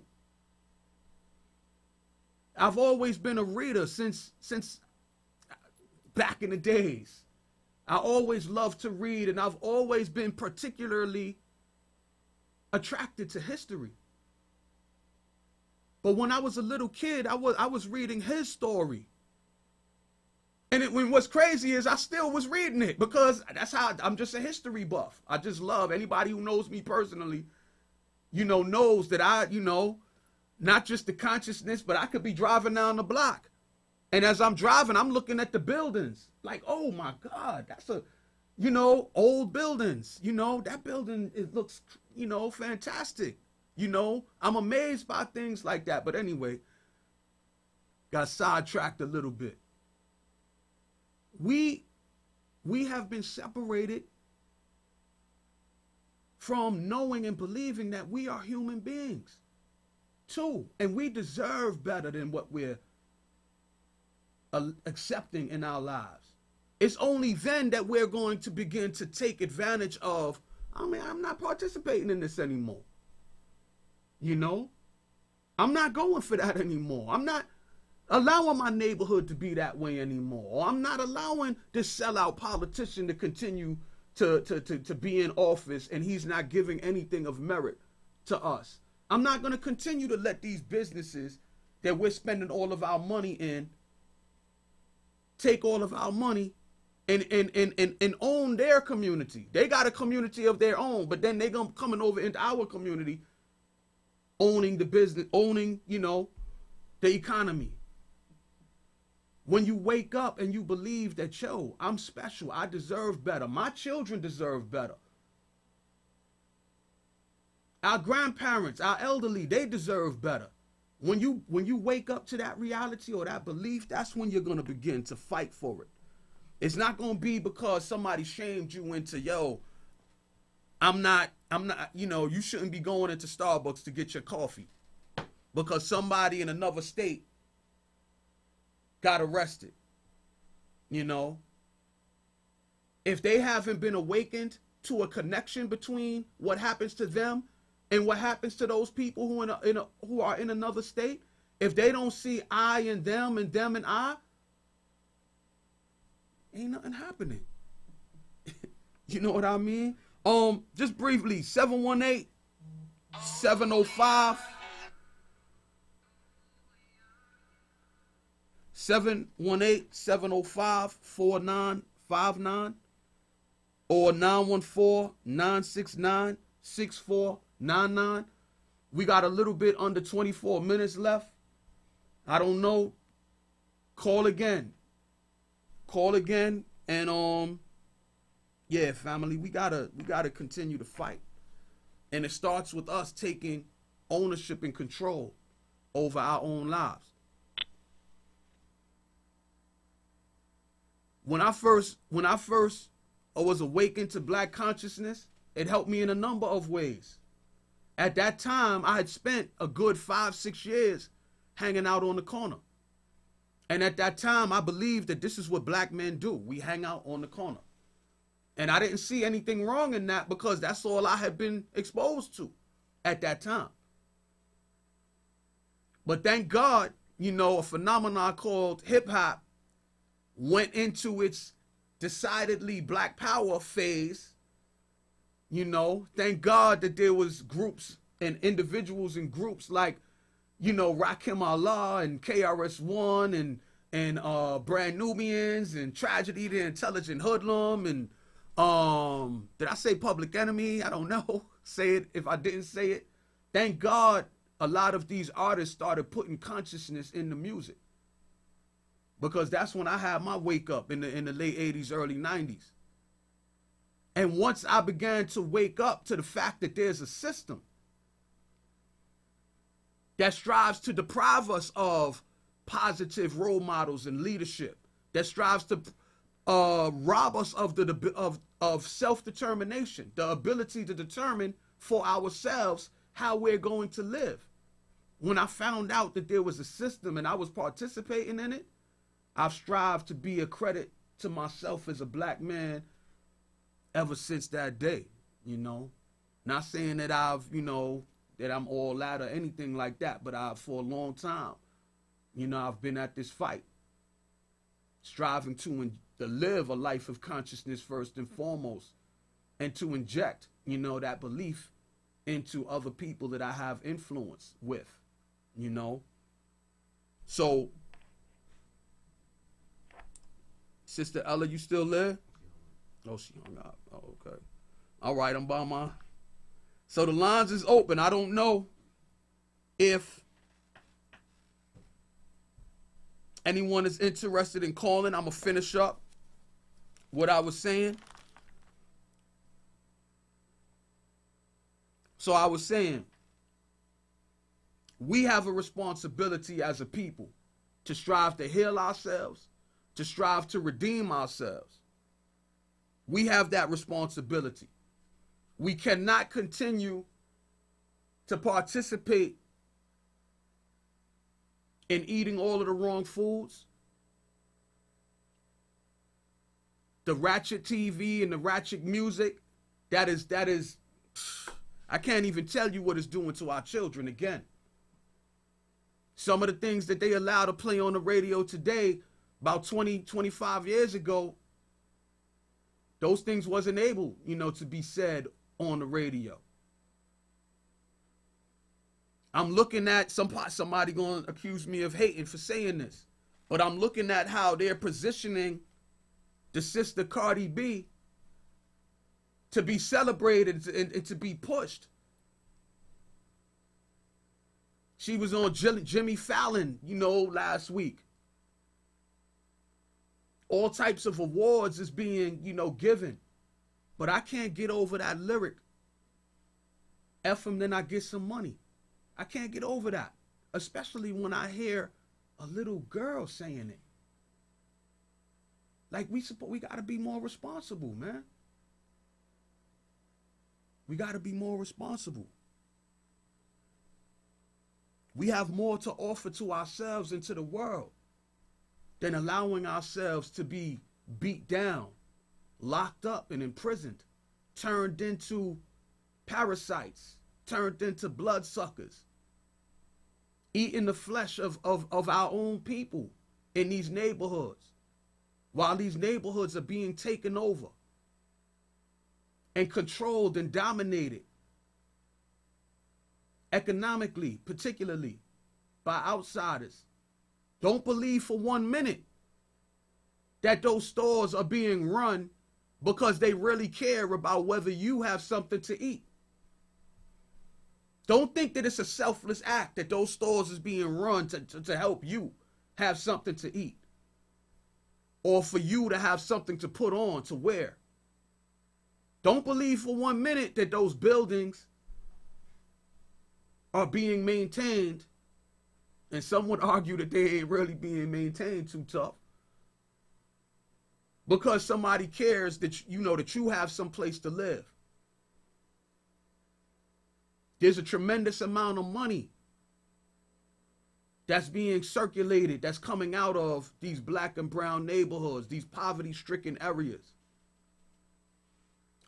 I've always been a reader since back in the days. I always loved to read, and I've always been particularly attracted to history. But when I was a little kid, I was reading his story. And what's crazy is I still was reading it, because that's how I'm just a history buff. I just love, anybody who knows me personally, knows that I, not just the consciousness, but I could be driving down the block. And as I'm driving, I'm looking at the buildings like, oh my God, that's old buildings. That building, it looks, fantastic. I'm amazed by things like that. But anyway, got sidetracked a little bit. We have been separated from knowing and believing that we are human beings too, and we deserve better than what we're accepting in our lives. It's only then that we're going to begin to take advantage of, I mean, I'm not participating in this anymore. You know, I'm not going for that anymore. I'm not allowing my neighborhood to be that way anymore. Or I'm not allowing this sellout politician to continue to be in office and he's not giving anything of merit to us. I'm not going to continue to let these businesses that we're spending all of our money in take all of our money and own their community. They got a community of their own, but then they gonna coming over into our community, owning the business, owning, you know, the economy. When you wake up and you believe that, yo, I'm special, I deserve better, my children deserve better, our grandparents, our elderly, they deserve better. When you wake up to that reality or that belief, that's when you're gonna begin to fight for it. It's not gonna be because somebody shamed you into, yo, I'm not, you know, you shouldn't be going into Starbucks to get your coffee because somebody in another state got arrested. You know, if they haven't been awakened to a connection between what happens to them and what happens to those people who are in another state, if they don't see I and them and I, ain't nothing happening. You know what I mean? Just briefly, 718-705 718-705-4959 or 914-969-6499. We got a little bit under 24 minutes left. I don't know. Call again. And yeah, family, we gotta continue to fight. And it starts with us taking ownership and control over our own lives. When I first was awakened to black consciousness, it helped me in a number of ways. At that time, I had spent a good 5-6 years hanging out on the corner. And at that time, I believed that this is what black men do. We hang out on the corner. And I didn't see anything wrong in that because that's all I had been exposed to at that time. But thank God, you know, a phenomenon called hip hop went into its decidedly black power phase. You know, thank God that there was groups and individuals and groups like, you know, Rakim Allah and KRS-One and Brand Nubians and Tragedy the Intelligent Hoodlum and did I say Public Enemy? I don't know. Say it if I didn't say it. Thank God a lot of these artists started putting consciousness in the music. Because that's when I had my wake up in the late 80s, early 90s. And once I began to wake up to the fact that there's a system that strives to deprive us of positive role models and leadership, that strives to rob us of self-determination, the ability to determine for ourselves how we're going to live. When I found out that there was a system and I was participating in it, I've strived to be a credit to myself as a black man ever since that day, you know. Not saying that I've, you know, that I'm all that or anything like that, but for a long time, you know, I've been at this fight, striving to live a life of consciousness first and foremost, and to inject, you know, that belief into other people that I have influence with, you know. So, Sister Ella, you still there? Oh, she hung up. Oh, okay. All right, I'm by my... So the lines is open. I don't know if anyone is interested in calling. I'm going to finish up what I was saying. So I was saying, we have a responsibility as a people to strive to heal ourselves, to strive to redeem ourselves. We have that responsibility. We cannot continue to participate in eating all of the wrong foods, the ratchet TV and the ratchet music. That is, I can't even tell you what it's doing to our children again. Some of the things that they allow to play on the radio today, about 20, 25 years ago, those things wasn't able, to be said on the radio. I'm looking at somebody going to accuse me of hating for saying this, but I'm looking at how they're positioning the sister Cardi B to be celebrated and to be pushed. She was on Jimmy Fallon, last week. All types of awards is being, given. But I can't get over that lyric. F them, then I get some money. I can't get over that. Especially when I hear a little girl saying it. Like, we got to be more responsible, man. We got to be more responsible. We have more to offer to ourselves and to the world than allowing ourselves to be beat down, locked up and imprisoned, turned into parasites, turned into bloodsuckers, eating the flesh of our own people in these neighborhoods, while these neighborhoods are being taken over and controlled and dominated economically, particularly by outsiders. Don't believe for 1 minute that those stores are being run because they really care about whether you have something to eat. Don't think that it's a selfless act that those stores is being run to help you have something to eat, or for you to have something to put on, to wear. Don't believe for 1 minute that those buildings are being maintained, and some would argue that they ain't really being maintained too tough, because somebody cares that that you have some place to live. There's a tremendous amount of money that's being circulated, that's coming out of these black and brown neighborhoods, these poverty-stricken areas.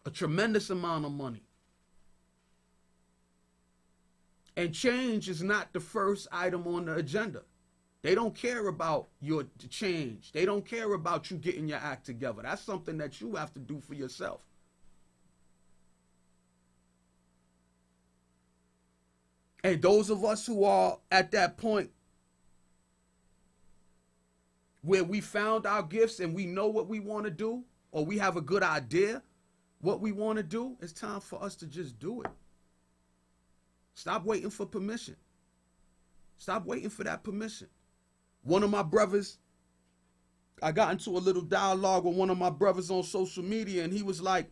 A tremendous amount of money. And change is not the first item on the agenda. They don't care about your change. They don't care about you getting your act together. That's something that you have to do for yourself. And those of us who are at that point where we found our gifts and we know what we want to do, or we have a good idea what we want to do, it's time for us to just do it. Stop waiting for permission. Stop waiting for that permission. One of my brothers, I got into a little dialogue with one of my brothers on social media, and he was like,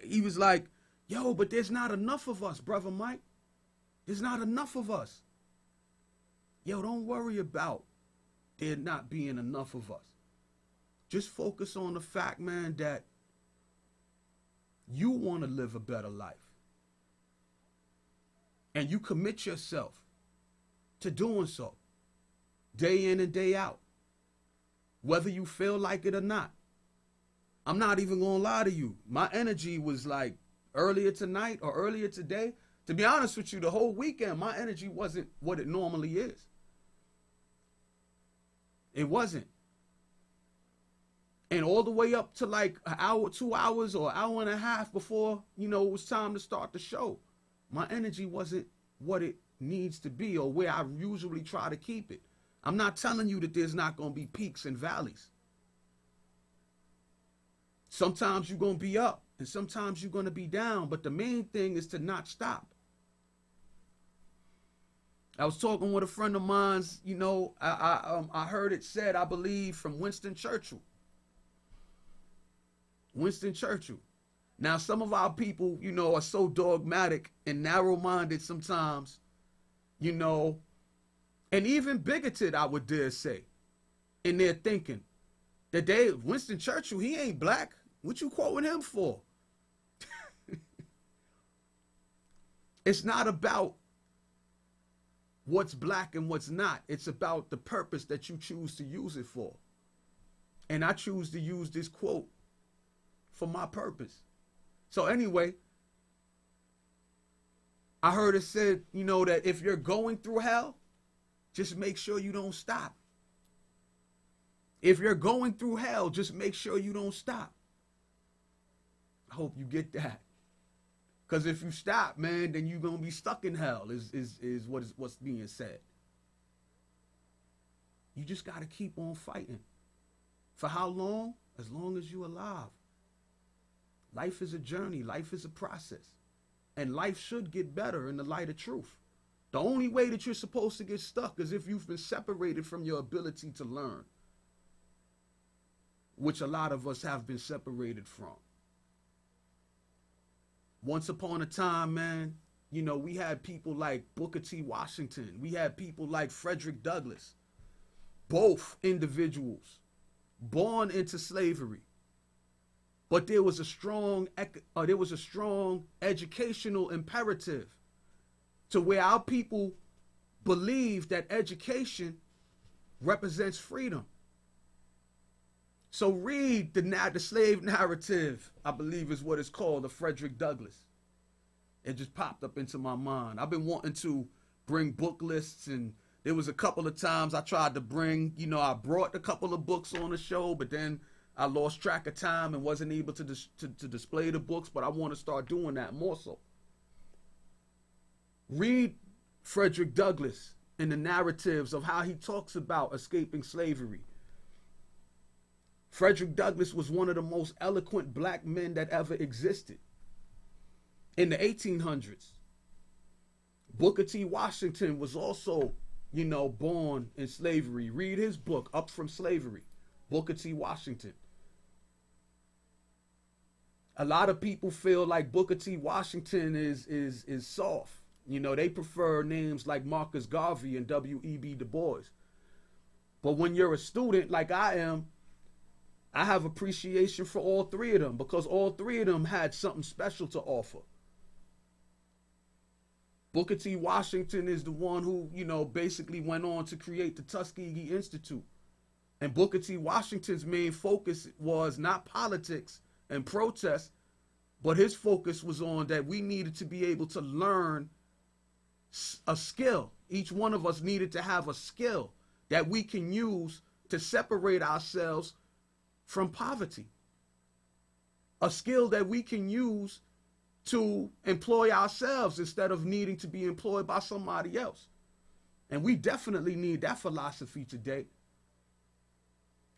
he was like, yo, but there's not enough of us, Brother Mike. There's not enough of us. Yo, don't worry about there not being enough of us. Just focus on the fact, man, that you want to live a better life. And you commit yourself to doing so, day in and day out, whether you feel like it or not. I'm not even going to lie to you. My energy was like earlier tonight or earlier today. To be honest with you, the whole weekend, my energy wasn't what it normally is. It wasn't. And all the way up to like an hour, 2 hours, or an hour and a half before, it was time to start the show, my energy wasn't what it needs to be, or where I usually try to keep it. I'm not telling you that there's not going to be peaks and valleys. Sometimes you're going to be up and sometimes you're going to be down, but the main thing is to not stop. I was talking with a friend of mine's, I heard it said, I believe, from Winston Churchill. Winston Churchill. Now, some of our people, are so dogmatic and narrow-minded sometimes, and even bigoted, I would dare say, in their thinking. That Winston Churchill, he ain't black. What you quoting him for? It's not about what's black and what's not. It's about the purpose that you choose to use it for. And I choose to use this quote for my purpose. So anyway, I heard it said, you know, that if you're going through hell, just make sure you don't stop. If you're going through hell, just make sure you don't stop. I hope you get that. Because if you stop, man, then you're going to be stuck in hell, is what's being said. You just got to keep on fighting. For how long? As long as you're alive. Life is a journey. Life is a process. And life should get better in the light of truth. The only way that you're supposed to get stuck is if you've been separated from your ability to learn, which a lot of us have been separated from. Once upon a time, man, you know, we had people like Booker T. Washington. We had people like Frederick Douglass. Both individuals born into slavery. But there was a strong educational imperative to where our people believe that education represents freedom. So read the slave narrative, I believe is what it's called, of Frederick Douglass. It just popped up into my mind. I've been wanting to bring book lists, and there was a couple of times I tried to bring, you know, I brought a couple of books on the show, but then I lost track of time and wasn't able to display the books, but I want to start doing that more so. Read Frederick Douglass and the narratives of how he talks about escaping slavery. Frederick Douglass was one of the most eloquent black men that ever existed in the 1800s. Booker T. Washington was also, you know, born in slavery. Read his book, Up From Slavery, Booker T. Washington. A lot of people feel like Booker T. Washington is soft. You know, they prefer names like Marcus Garvey and W.E.B. Du Bois. But when you're a student like I am, I have appreciation for all three of them because all three of them had something special to offer. Booker T. Washington is the one who, you know, basically went on to create the Tuskegee Institute. And Booker T. Washington's main focus was not politics and protest, but his focus was on that we needed to be able to learn a skill. Each one of us needed to have a skill that we can use to separate ourselves from poverty. A skill that we can use to employ ourselves instead of needing to be employed by somebody else. And we definitely need that philosophy today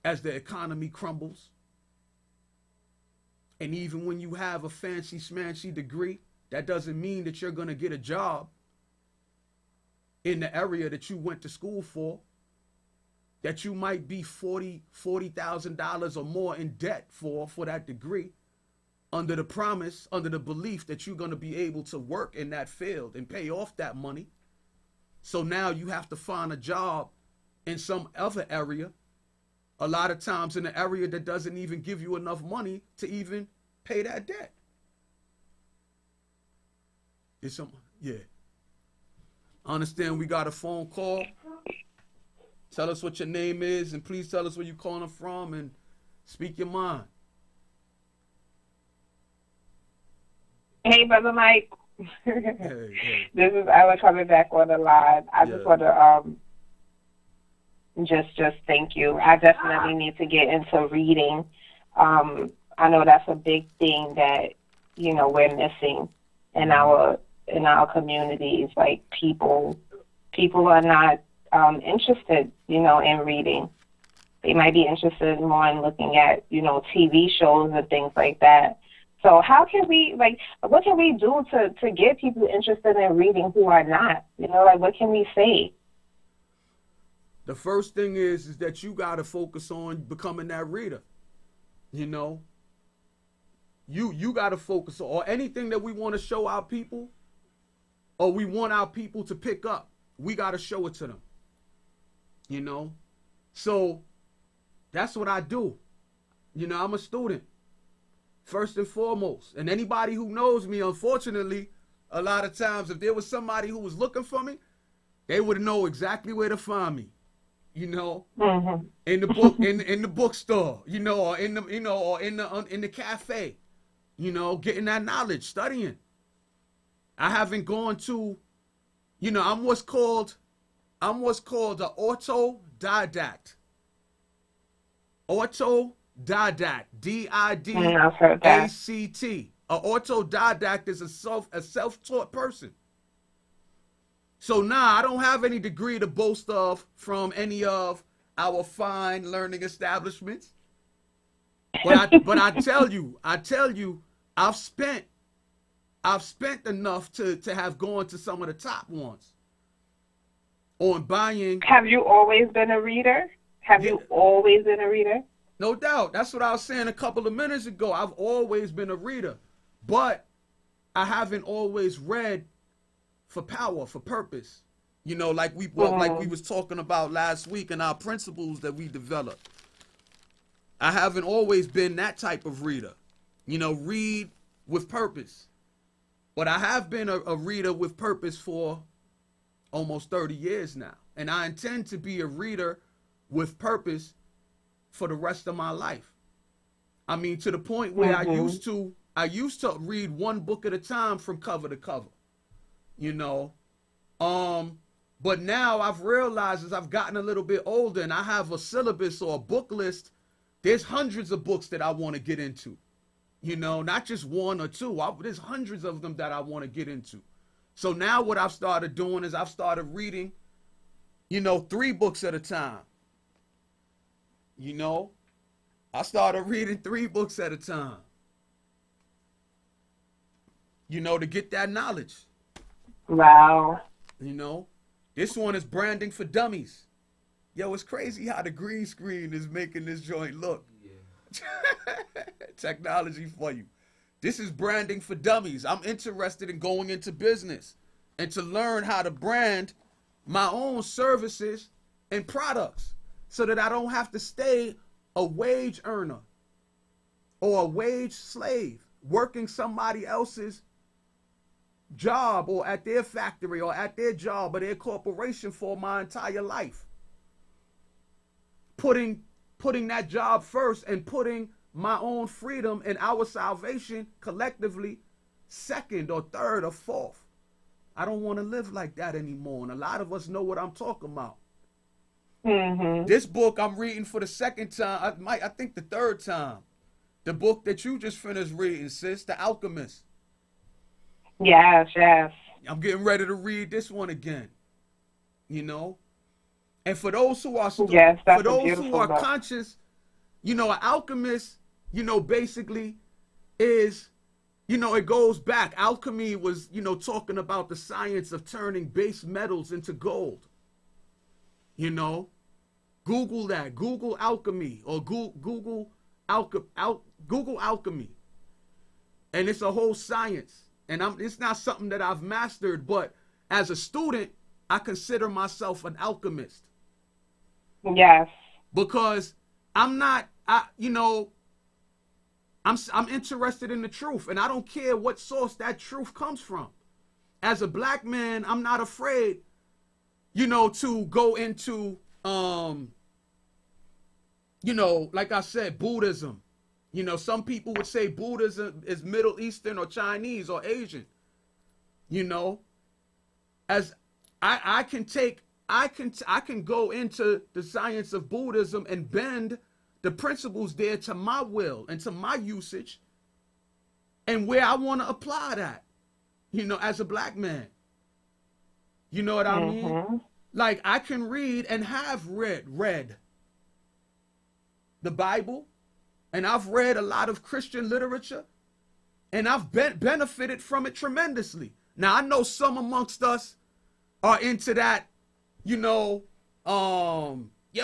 as the economy crumbles. And even when you have a fancy smancy degree, that doesn't mean that you're going to get a job in the area that you went to school for, that you might be $40,000 or more in debt for that degree, under the promise, under the belief that you're going to be able to work in that field and pay off that money. So now you have to find a job in some other area, a lot of times in an area that doesn't even give you enough money to even pay that debt. Is some, yeah. I understand we got a phone call. Tell us what your name is, and please tell us where you're calling from, and speak your mind. Hey, Brother Mike. Hey. This is Ella coming back on the line. I just want to just thank you. I definitely need to get into reading. I know that's a big thing that, you know, we're missing in our communities. Like people are not interested, you know, in reading. They might be interested more in looking at, you know, TV shows and things like that. So how can we, like, what can we do to get people interested in reading who are not? You know, like, what can we say? The first thing is that you got to focus on becoming that reader. You know, you got to focus on, or anything that we want to show our people, or we want our people to pick up, we got to show it to them. you know. So that's what I do. You know, I'm a student, first and foremost. And anybody who knows me, unfortunately, a lot of times, if there was somebody who was looking for me, they would know exactly where to find me. You know, in the book, in the bookstore, you know, or in the, you know, or in the cafe, you know, getting that knowledge, studying. I haven't gone to, you know, I'm what's called an autodidact. Autodidact, D-I-D-A-C-T. An autodidact is a self-taught person. So now I don't have any degree to boast of from any of our fine learning establishments. But I tell you, I've spent enough to have gone to some of the top ones on buying. Have you always been a reader? Have you always been a reader? No doubt. That's what I was saying a couple of minutes ago. I've always been a reader, but I haven't always read for power, for purpose. You know, like we was talking about last week in our principles that we developed. I haven't always been that type of reader. You know, read with purpose. But I have been a reader with purpose for almost 30 years now. And I intend to be a reader with purpose for the rest of my life. I mean, to the point where I used to read one book at a time from cover to cover. You know, but now I've realized as I've gotten a little bit older and I have a syllabus or a book list, there's hundreds of books that I want to get into, you know, not just one or two. There's hundreds of them that I want to get into. So now what I've started doing is I've started reading, you know, 3 books at a time. You know, I started reading 3 books at a time, you know, to get that knowledge. Wow. You know, this one is branding for dummies. Yo, it's crazy how the green screen is making this joint look. Yeah. Technology for you. This is branding for dummies. I'm interested in going into business and to learn how to brand my own services and products so that I don't have to stay a wage earner or a wage slave working somebody else's job or at their factory or at their job or their corporation for my entire life. Putting that job first and putting my own freedom and our salvation collectively second or third or fourth. I don't want to live like that anymore. And a lot of us know what I'm talking about. This book I'm reading for the second time, I think the third time. The book that you just finished reading, sis, The Alchemist. Yes, yes. I'm getting ready to read this one again. You know? And for those who are conscious, you know, an alchemist, you know, basically is, you know, it goes back. Alchemy was, you know, talking about the science of turning base metals into gold. You know? Google that. Google alchemy or Google alchemy. And it's a whole science. And it's not something that I've mastered, but as a student, I consider myself an alchemist. Yes. Because I'm interested in the truth, and I don't care what source that truth comes from. As a black man, I'm not afraid, you know, to go into, you know, like I said, Buddhism. You know, some people would say Buddhism is Middle Eastern or Chinese or Asian. You know, as I can go into the science of Buddhism and bend the principles there to my will and to my usage and where I want to apply that, you know, as a black man. You know what I mean? Like I can read and have read the Bible. And I've read a lot of Christian literature, and I've benefited from it tremendously. Now, I know some amongst us are into that, you know,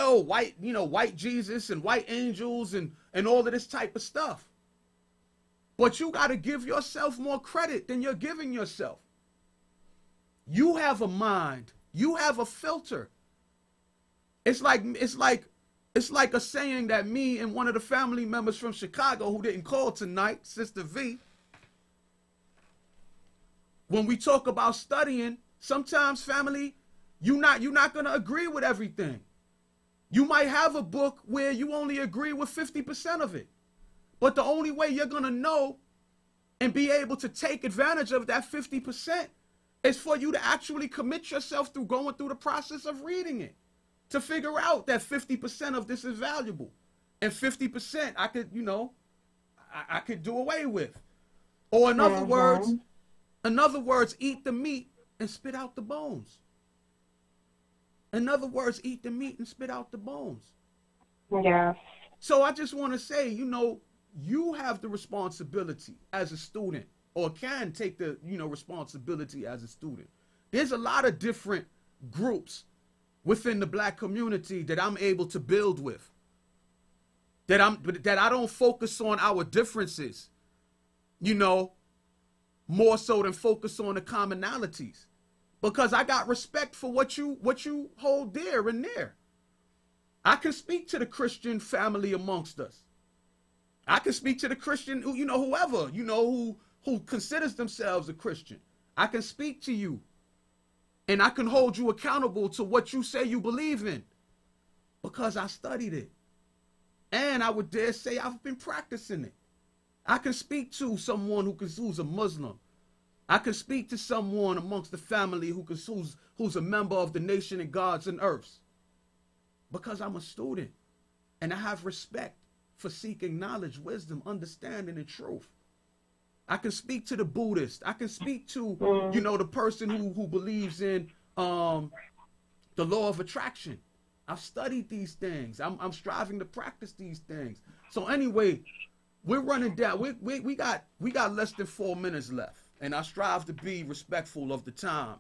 white Jesus and white angels and all of this type of stuff. But you got to give yourself more credit than you're giving yourself. You have a mind. You have a filter. It's like a saying that me and one of the family members from Chicago who didn't call tonight, Sister V, when we talk about studying, sometimes family, you're not gonna agree with everything. You might have a book where you only agree with 50% of it. But the only way you're gonna know and be able to take advantage of that 50% is for you to actually commit yourself through going through the process of reading it, to figure out that 50% of this is valuable. And 50% I could, I could do away with. Or in other words, eat the meat and spit out the bones. In other words, eat the meat and spit out the bones. Yeah. So I just want to say, you have the responsibility as a student, or can take the, responsibility as a student. There's a lot of different groups within the black community that I'm able to build with. That I don't focus on our differences, more so than focus on the commonalities. Because I got respect for what you hold dear and near. I can speak to the Christian family amongst us. I can speak to the Christian, whoever, who considers themselves a Christian. I can speak to you. And I can hold you accountable to what you say you believe in. Because I studied it. And I would dare say I've been practicing it. I can speak to someone who's a Muslim. I can speak to someone amongst the family who's a member of the nation and gods and earths. Because I'm a student. And I have respect for seeking knowledge, wisdom, understanding, and truth. I can speak to the Buddhist. I can speak to, the person who believes in the law of attraction. I've studied these things. I'm striving to practice these things. So anyway, we're running down. We got less than 4 minutes left. And I strive to be respectful of the time,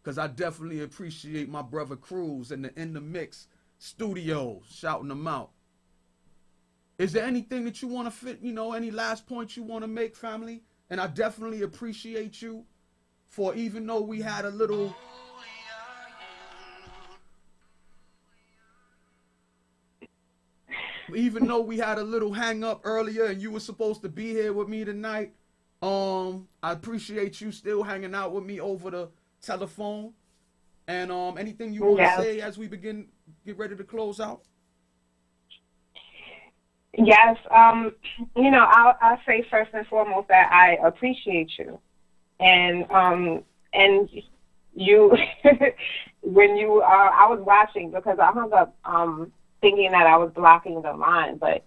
because I definitely appreciate my brother Cruz and the In the Mix studio, shouting them out. Is there anything that you want to fit, any last points you want to make, family? And I definitely appreciate you for, even though we had a little... Even though we had a little hang up earlier and you were supposed to be here with me tonight, I appreciate you still hanging out with me over the telephone. And anything you want to say as we get ready to close out? Yes, I'll say first and foremost that I appreciate you, and you when you I was watching because I hung up thinking that I was blocking the line, but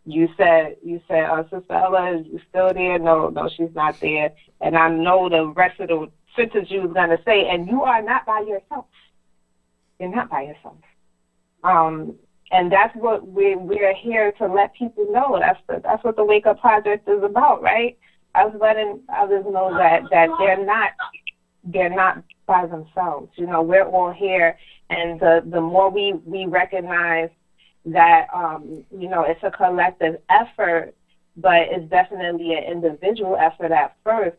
you said Sister Ella, is you still there? No, she's not there, and I know the rest of the sentence you was gonna say, and you are not by yourself. You're not by yourself. And that's what we're here to let people know. That's what the Wake Up Project is about, right? I was letting others know that they're not by themselves. We're all here, and the more we recognize that it's a collective effort, but it's definitely an individual effort at first.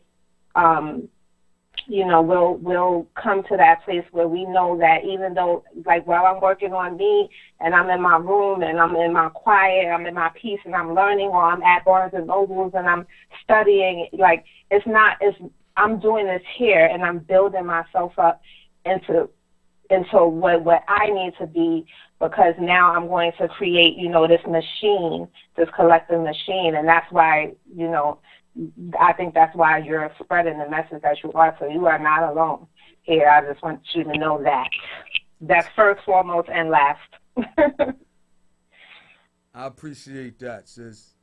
We'll come to that place where we know that even though, like, while I'm working on me and I'm in my room and I'm in my quiet, I'm in my peace and I'm learning, or I'm at Barnes and Nobles and I'm studying, like, I'm doing this here and I'm building myself up into what I need to be, because now I'm going to create, this machine, this collective machine. And that's why, I think that's why you're spreading the message that you are. So you are not alone here. I just want you to know that. That's first, foremost, and last. I appreciate that, sis.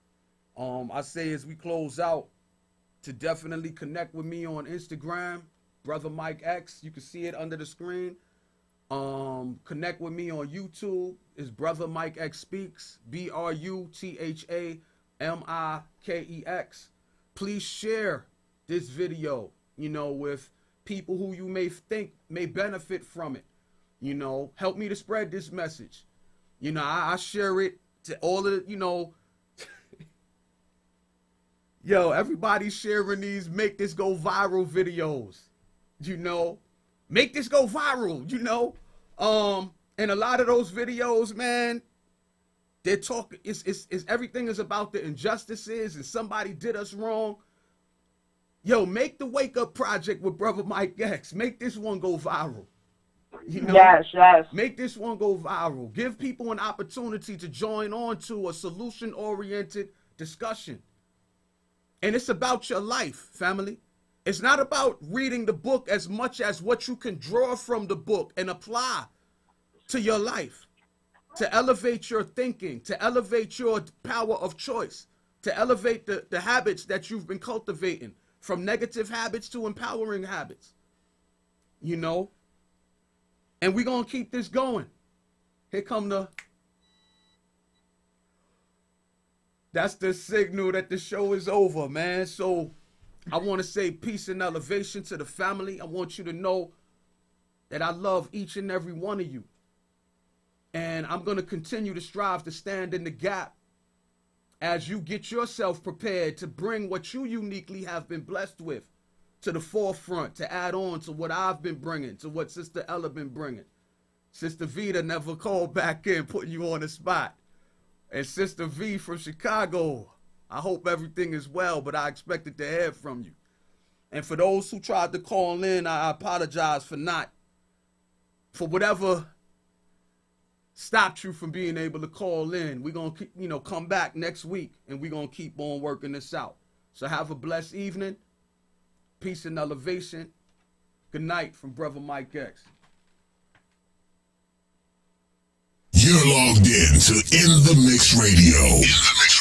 I say as we close out, to definitely connect with me on Instagram, Brother Mike X. You can see it under the screen. Connect with me on YouTube. It's BruthaMikeXSpeaks, BruthaMikeX. Please share this video, with people who you may think may benefit from it. Help me to spread this message. I share it to all of the, yo, everybody's sharing these make this go viral videos. Make this go viral, And a lot of those videos, man, they're talking, it's everything is about the injustices and somebody did us wrong. Yo, make the Wake Up Project with Brother Mike X. Make this one go viral. You know? Yes, yes. Make this one go viral. Give people an opportunity to join on to a solution-oriented discussion. And it's about your life, family. It's not about reading the book as much as what you can draw from the book and apply to your life, to elevate your thinking, to elevate your power of choice, to elevate the habits that you've been cultivating, from negative habits to empowering habits, you know? And we're going to keep this going. Here come that's the signal that the show is over, man. So I want to say peace and elevation to the family. I want you to know that I love each and every one of you. And I'm going to continue to strive to stand in the gap as you get yourself prepared to bring what you uniquely have been blessed with to the forefront, to add on to what I've been bringing, to what Sister Ella been bringing. Sister Vita never called back in, putting you on the spot. And Sister V from Chicago, I hope everything is well, but I expected to hear from you. And for those who tried to call in, I apologize for whatever stopped you from being able to call in. We're going to come back next week, and we're going to keep on working this out. So have a blessed evening. Peace and elevation. Good night from Brother Mike X. You're logged in to In The Mix Radio. In The Mix